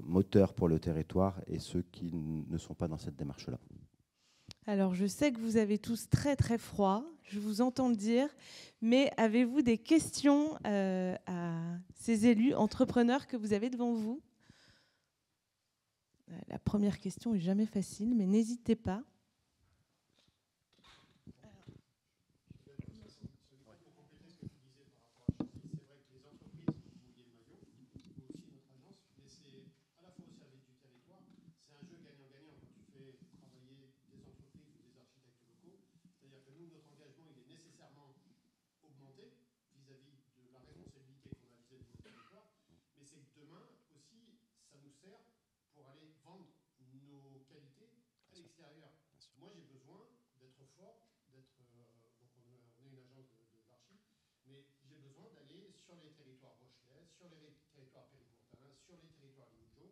G: moteurs pour le territoire et ceux qui ne sont pas dans cette démarche-là.
A: Alors, je sais que vous avez tous très très froid, je vous entends le dire, mais avez-vous des questions à ces élus, entrepreneurs que vous avez devant vous? La première question est jamais facile, mais n'hésitez pas.
L: Moi, j'ai besoin d'être fort, donc on est une agence d'archi, mais j'ai besoin d'aller sur les territoires rochelais, sur les territoires péricourtins, sur les territoires limougeaux,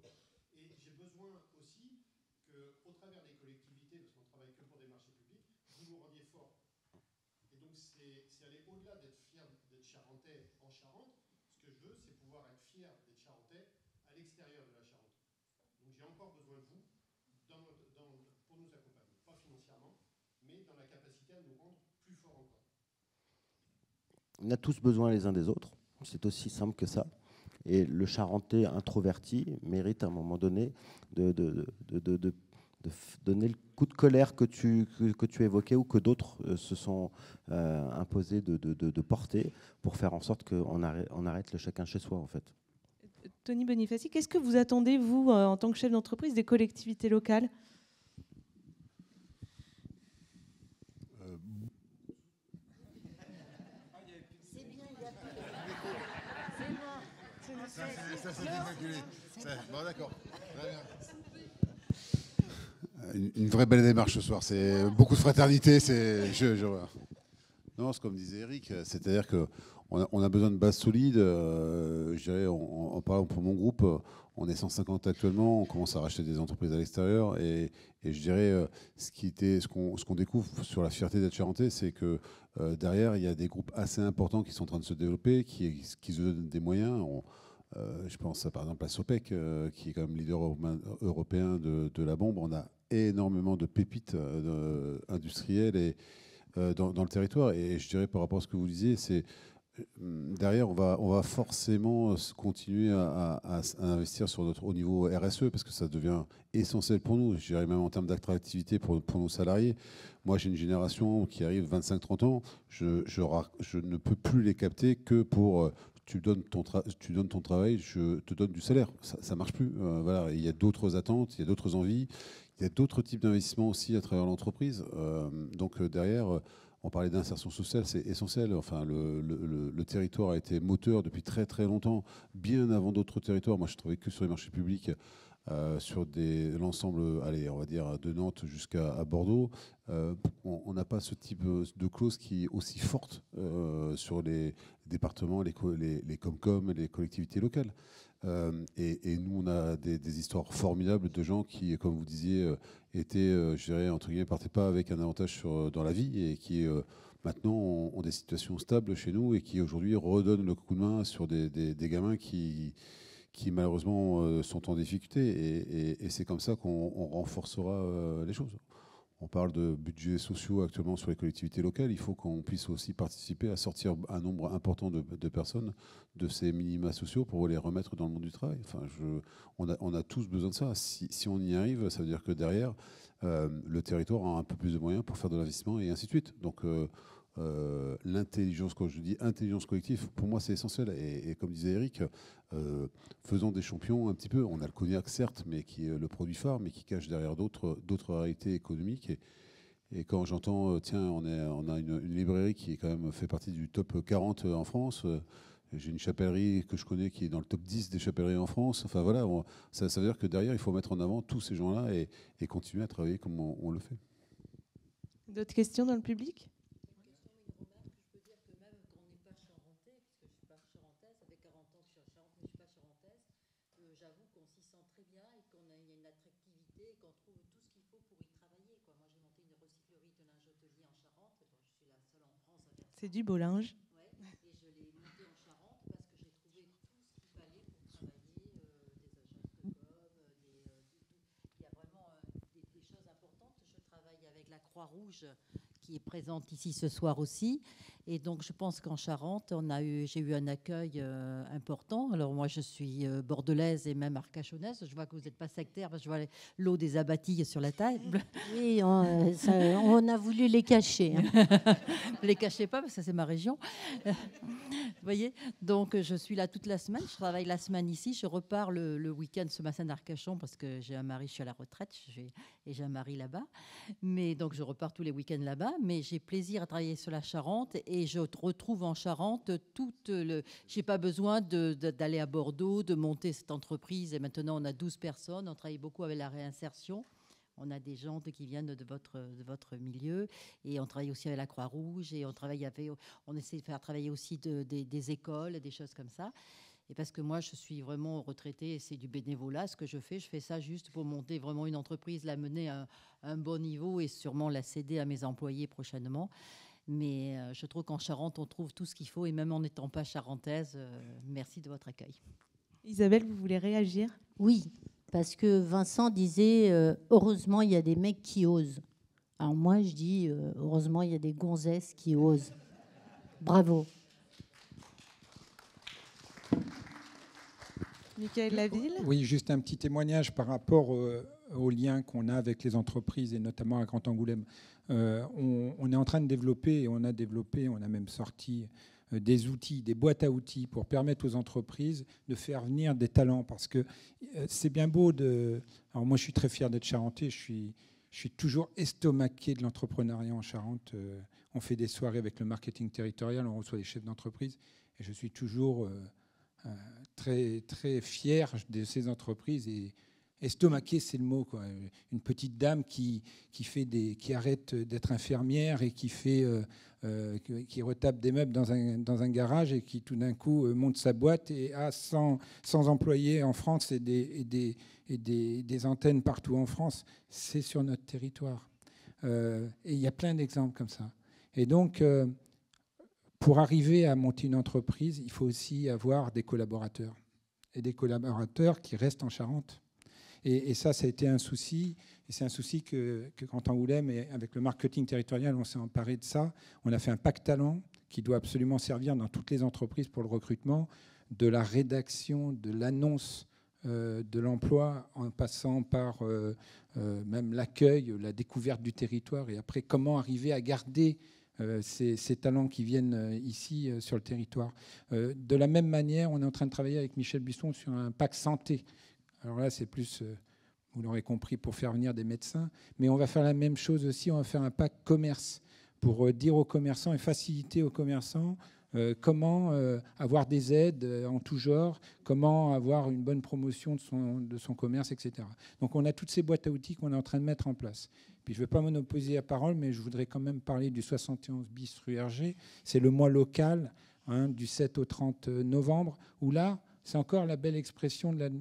L: et j'ai besoin aussi qu'au travers des collectivités, parce qu'on travaille que pour des marchés publics, vous nous rendiez fort. Et donc c'est aller au-delà d'être fier d'être charentais en Charente. Ce que je veux, c'est pouvoir être fier d'être charentais à l'extérieur de la Charente. j'ai encore besoin de vous pour nous accompagner, pas financièrement, mais dans la capacité à nous rendre plus forts encore.
G: On a tous besoin les uns des autres, c'est aussi simple que ça. Et le Charentais introverti mérite à un moment donné de donner le coup de colère que tu évoquais ou que d'autres se sont imposés de porter pour faire en sorte qu'on arrête le chacun chez soi, en fait.
A: Tony Bonifaci, qu'est-ce que vous attendez, vous, en tant que chef d'entreprise, des collectivités locales ?
L: Ça s'est démaculé. Bon, d'accord. Une vraie belle démarche ce soir. C'est beaucoup de fraternité. Non, c'est comme disait Eric, c'est-à-dire qu'on a besoin de bases solides. Je dirais, en parlant pour mon groupe, on est 150 actuellement. On commence à racheter des entreprises à l'extérieur. Et je dirais, ce qu'on découvre sur la fierté d'être charentais, c'est que derrière, il y a des groupes assez importants qui sont en train de se développer, qui se donnent des moyens. Je pense par exemple à Sopec, qui est quand même leader européen de la bombe. On a énormément de pépites industrielles et, dans le territoire. Et je dirais par rapport à ce que vous disiez, c'est derrière, on va forcément continuer à investir au niveau RSE, parce que ça devient essentiel pour nous. Je dirais même en termes d'attractivité pour nos salariés. Moi, j'ai une génération qui arrive 25-30 ans. Je ne peux plus les capter que pour... Tu donnes ton travail, je te donne du salaire. Ça marche plus. Voilà. Il y a d'autres attentes, il y a d'autres envies, il y a d'autres types d'investissements aussi à travers l'entreprise. Donc derrière, on parlait d'insertion sociale, c'est essentiel. Enfin, le territoire a été moteur depuis très très longtemps, bien avant d'autres territoires. Moi, je travaillais que sur les marchés publics. Sur l'ensemble, allez, on va dire de Nantes jusqu'à Bordeaux, on n'a pas ce type de clause qui est aussi forte sur les départements, les Comcom, les collectivités locales. Et nous, on a des histoires formidables de gens qui, comme vous disiez, étaient, je dirais, entre guillemets, partaient pas avec un avantage dans la vie et qui maintenant ont des situations stables chez nous et qui aujourd'hui redonnent le coup de main sur des gamins qui malheureusement sont en difficulté. Et c'est comme ça qu'on renforcera les choses. On parle de budgets sociaux actuellement sur les collectivités locales. Il faut qu'on puisse aussi participer à sortir un nombre important de personnes de ces minima sociaux pour les remettre dans le monde du travail. Enfin, on a tous besoin de ça. Si on y arrive, ça veut dire que derrière, le territoire a un peu plus de moyens pour faire de l'investissement et ainsi de suite. Donc, l'intelligence, quand je dis intelligence collective, pour moi c'est essentiel. Et comme disait Eric, faisons des champions un petit peu. On a le cognac certes, mais qui est le produit phare, mais qui cache derrière d'autres réalités économiques. Et quand j'entends, tiens, on a une librairie qui est quand même fait partie du top 40 en France. J'ai une chapellerie que je connais qui est dans le top 10 des chapelleries en France. Enfin voilà, ça veut dire que derrière, il faut mettre en avant tous ces gens-là et continuer à travailler comme on le fait.
A: D'autres questions dans le public ? C'est du beau linge.
M: Ouais, et je l'ai monté en Charente parce que j'ai trouvé tout ce qu'il fallait pour travailler, des agences de com, il y a vraiment des choses importantes. Je travaille avec la Croix-Rouge qui est présente ici ce soir aussi. Et donc, je pense qu'en Charente, j'ai eu un accueil important. Alors, moi, je suis bordelaise et même arcachonnaise. Je vois que vous n'êtes pas sectaire parce que je vois l'eau des abattis sur la table.
I: Oui, on a voulu les cacher. Hein.
M: Ne les cachez pas parce que c'est ma région. Vous voyez, donc je suis là toute la semaine. Je travaille la semaine ici. Je repars le week-end ce matin d'Arcachon parce que j'ai un mari, je suis à la retraite et j'ai un mari là-bas. Mais donc, je repars tous les week-ends là-bas. Mais j'ai plaisir à travailler sur la Charente. Et je retrouve en Charente j'ai pas besoin d'aller à Bordeaux, de monter cette entreprise. Et maintenant, on a 12 personnes. On travaille beaucoup avec la réinsertion. On a des gens qui viennent de votre milieu. Et on travaille aussi avec la Croix-Rouge. Et on essaie de faire travailler aussi des écoles, des choses comme ça. Et parce que moi, je suis vraiment retraitée et c'est du bénévolat. Ce que je fais ça juste pour monter vraiment une entreprise, la mener à un bon niveau et sûrement la céder à mes employés prochainement. Mais je trouve qu'en Charente, on trouve tout ce qu'il faut. Et même en n'étant pas charentaise, merci de votre accueil.
A: Isabelle, vous voulez réagir ?
I: Oui. Parce que Vincent disait heureusement, il y a des mecs qui osent. Alors moi, je dis heureusement, il y a des gonzesses qui osent. Bravo.
A: Michael Laville.
N: Oui, juste un petit témoignage par rapport au lien qu'on a avec les entreprises et notamment à Grand Angoulême. On est en train de développer, et on a même sorti des outils, des boîtes à outils pour permettre aux entreprises de faire venir des talents. Parce que c'est bien beau de... Alors moi, je suis très fier d'être charentais. Je suis toujours estomaqué de l'entrepreneuriat en Charente. On fait des soirées avec le marketing territorial, on reçoit des chefs d'entreprise. Et je suis toujours très, très fier de ces entreprises. Et estomaqué, c'est le mot, quoi. Une petite dame qui arrête d'être infirmière et qui retape des meubles dans un garage et qui tout d'un coup monte sa boîte et a 100 employés en France et des antennes partout en France. C'est sur notre territoire. Et il y a plein d'exemples comme ça. Et donc, pour arriver à monter une entreprise, il faut aussi avoir des collaborateurs. Et des collaborateurs qui restent en Charente. Et ça a été un souci. Et c'est un souci que Grand Angoulême, et avec le marketing territorial, on s'est emparé de ça. On a fait un pacte talent qui doit absolument servir dans toutes les entreprises pour le recrutement, de la rédaction, de l'annonce de l'emploi, en passant par même l'accueil, la découverte du territoire, et après comment arriver à garder ces talents qui viennent ici sur le territoire. De la même manière, on est en train de travailler avec Michel Buisson sur un pacte santé. Alors là, c'est plus, vous l'aurez compris, pour faire venir des médecins. Mais on va faire la même chose aussi, on va faire un pacte commerce pour dire aux commerçants et faciliter aux commerçants comment avoir des aides en tout genre, comment avoir une bonne promotion de son commerce, etc. Donc on a toutes ces boîtes à outils qu'on est en train de mettre en place. Puis je ne veux pas monopoliser la parole, mais je voudrais quand même parler du 71 bis rue Hergé. C'est le mois local, du 7 au 30 novembre, où là, c'est encore la belle expression de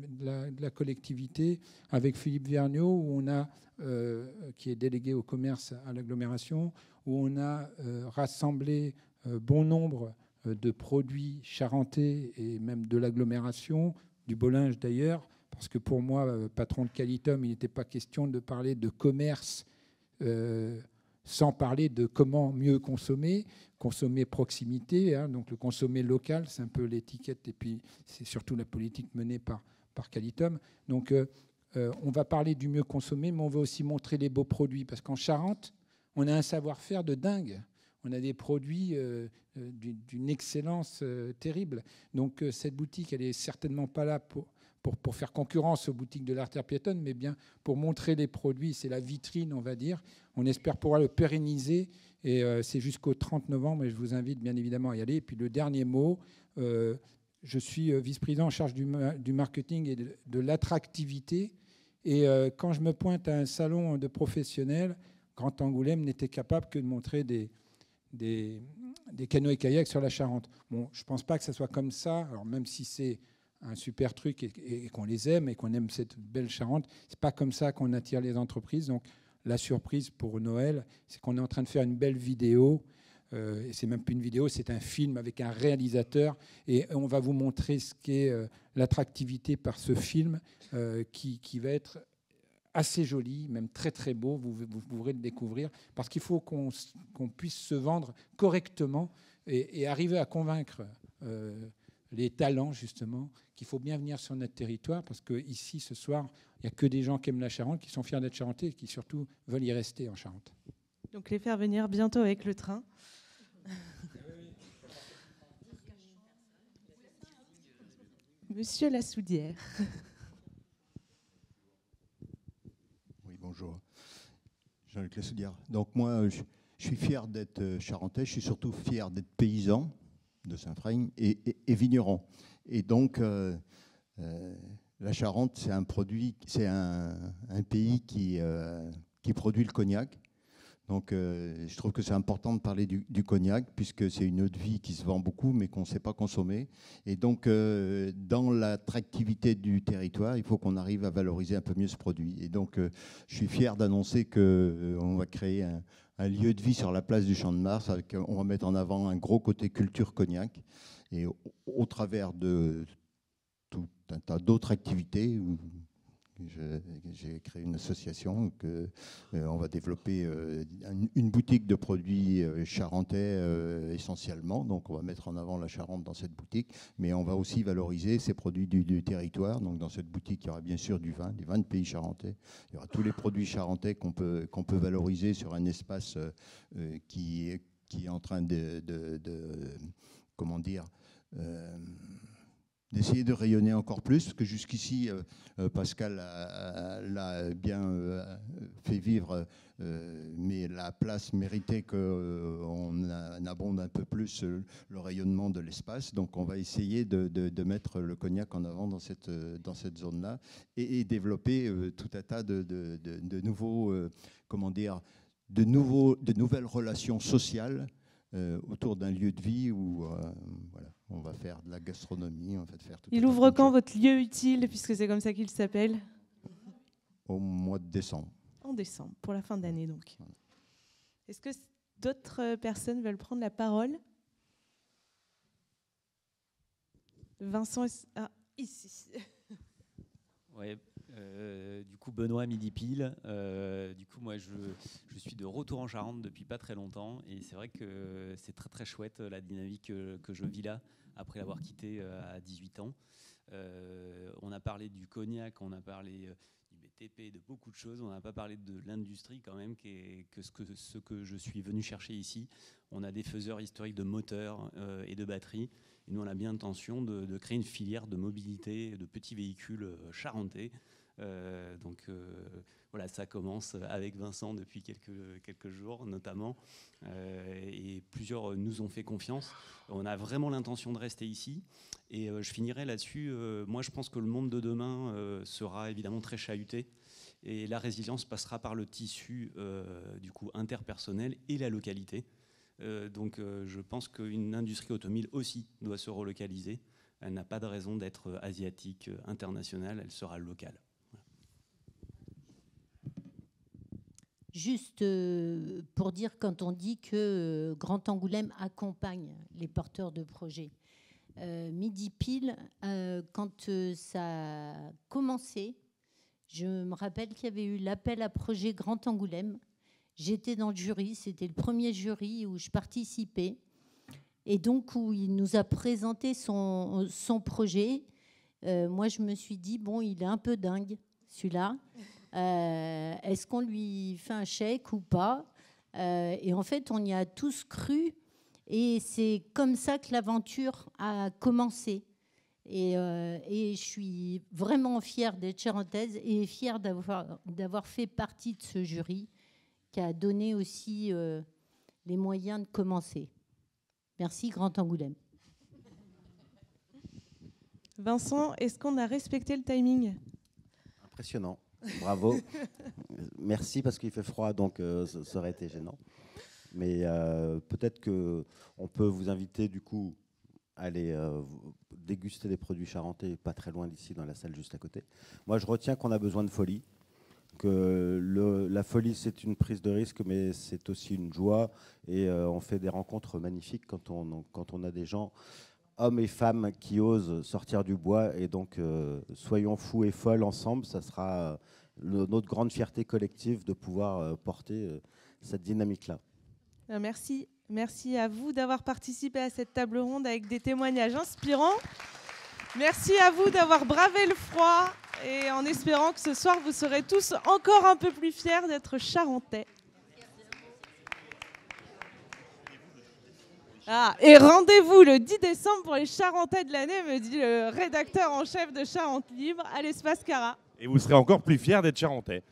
N: la collectivité avec Philippe Vergniaud, où on a, qui est délégué au commerce à l'agglomération, où on a rassemblé bon nombre de produits charentais et même de l'agglomération, du beau linge d'ailleurs, parce que pour moi, patron de Qualitum, il n'était pas question de parler de commerce sans parler de comment mieux consommer proximité, donc le consommer local, c'est un peu l'étiquette, et puis c'est surtout la politique menée par Qualitum. Donc on va parler du mieux consommer, mais on va aussi montrer les beaux produits, parce qu'en Charente, on a un savoir-faire de dingue. On a des produits d'une excellence terrible. Donc cette boutique, elle n'est certainement pas là pour faire concurrence aux boutiques de l'artère piétonne, mais bien pour montrer les produits. C'est la vitrine, on va dire. On espère pouvoir le pérenniser. Et c'est jusqu'au 30 novembre, et je vous invite bien évidemment à y aller. Et puis le dernier mot, je suis vice-président en charge du marketing et de l'attractivité. Et quand je me pointe à un salon de professionnels, Grand Angoulême n'était capable que de montrer des canoës et kayaks sur la Charente. Bon, je ne pense pas que ça soit comme ça. Alors même si c'est un super truc et qu'on les aime et qu'on aime cette belle Charente, c'est pas comme ça qu'on attire les entreprises. Donc la surprise pour Noël, c'est qu'on est en train de faire une belle vidéo. Et c'est même plus une vidéo, c'est un film avec un réalisateur. Et on va vous montrer ce qu'est l'attractivité par ce film qui va être assez joli, même très très beau, vous pourrez le découvrir, parce qu'il faut qu'on puisse se vendre correctement et arriver à convaincre les talents, justement, qu'il faut bien venir sur notre territoire, parce qu'ici, ce soir, il n'y a que des gens qui aiment la Charente, qui sont fiers d'être charentais et qui surtout veulent y rester en Charente.
A: Donc les faire venir bientôt avec le train. Monsieur Lassoudière.
O: Bonjour, Jean-Luc Lassoudière. Donc moi, je suis fier d'être charentais, je suis surtout fier d'être paysan de Saint-Freigne et vigneron. Et donc, la Charente, c'est un produit, c'est un pays qui produit le cognac. Donc, je trouve que c'est important de parler du cognac, puisque c'est une eau de vie qui se vend beaucoup, mais qu'on ne sait pas consommer. Et donc, dans l'attractivité du territoire, il faut qu'on arrive à valoriser un peu mieux ce produit. Et donc, je suis fier d'annoncer qu'on va créer un lieu de vie sur la place du Champ de Mars. On va mettre en avant un gros côté culture cognac. Et au travers de tout un tas d'autres activités, J'ai créé une association on va développer une boutique de produits charentais essentiellement. Donc on va mettre en avant la Charente dans cette boutique, mais on va aussi valoriser ces produits du territoire. Donc dans cette boutique, il y aura bien sûr du vin de pays charentais. Il y aura tous les produits charentais qu'on peut valoriser sur un espace qui est en train comment dire, d'essayer de rayonner encore plus, parce que jusqu'ici, Pascal l'a bien fait vivre, mais la place méritait qu'on abonde un peu plus le rayonnement de l'espace. Donc on va essayer de mettre le cognac en avant dans cette zone-là et développer tout un tas de nouveaux, comment dire, de nouvelles relations sociales autour d'un lieu de vie où voilà, on va faire de la gastronomie. On va faire tout.
A: Il ouvre quand votre lieu utile, puisque c'est comme ça qu'il s'appelle?
O: Au mois de décembre.
A: En décembre, pour la fin d'année donc. Est-ce que d'autres personnes veulent prendre la parole? Vincent, ici.
P: Ouais, du coup, Benoît midi pile. Du coup, moi, je suis de retour en Charente depuis pas très longtemps, et c'est vrai que c'est très très chouette la dynamique que je vis là après l'avoir quitté à 18 ans. On a parlé du cognac, on a parlé du BTP, de beaucoup de choses. On n'a pas parlé de l'industrie quand même, ce que je suis venu chercher ici. On a des faiseurs historiques de moteurs et de batteries. Et nous, on a bien l'intention de créer une filière de mobilité, de petits véhicules charentais. Voilà, ça commence avec Vincent depuis quelques jours notamment, et plusieurs nous ont fait confiance. On a vraiment l'intention de rester ici, et je finirai là-dessus. Moi, je pense que le monde de demain sera évidemment très chahuté, et la résilience passera par le tissu du coup interpersonnel et la localité. Je pense qu'une industrie automobile aussi doit se relocaliser. Elle n'a pas de raison d'être asiatique, internationale, elle sera locale.
I: Juste pour dire, quand on dit que Grand Angoulême accompagne les porteurs de projets, midi pile, quand ça a commencé, je me rappelle qu'il y avait eu l'appel à projet Grand Angoulême. J'étais dans le jury, c'était le premier jury où je participais, et donc où il nous a présenté son projet. Moi, je me suis dit, bon, il est un peu dingue, celui-là. Est-ce qu'on lui fait un chèque ou pas? Et en fait, on y a tous cru, et c'est comme ça que l'aventure a commencé. Et je suis vraiment fière d'être charentaise et fière d'avoir fait partie de ce jury qui a donné aussi les moyens de commencer. Merci, Grand Angoulême.
A: Vincent, est-ce qu'on a respecté le timing?
G: Impressionnant. Bravo. Merci, parce qu'il fait froid, donc ça aurait été gênant. Mais peut-être qu'on peut vous inviter, du coup, à aller déguster des produits charentais pas très loin d'ici, dans la salle juste à côté. Moi, je retiens qu'on a besoin de folie. Que la folie, c'est une prise de risque, mais c'est aussi une joie. Et on fait des rencontres magnifiques quand on a des gens, hommes et femmes, qui osent sortir du bois. Et donc, soyons fous et folles ensemble. Ça sera notre grande fierté collective de pouvoir porter cette dynamique-là.
A: Merci. Merci à vous d'avoir participé à cette table ronde avec des témoignages inspirants. Merci à vous d'avoir bravé le froid, et en espérant que ce soir, vous serez tous encore un peu plus fiers d'être charentais. Et rendez-vous le 10 décembre pour les Charentais de l'année, me dit le rédacteur en chef de Charente Libre, à l'espace Cara.
Q: Et vous serez encore plus fiers d'être charentais.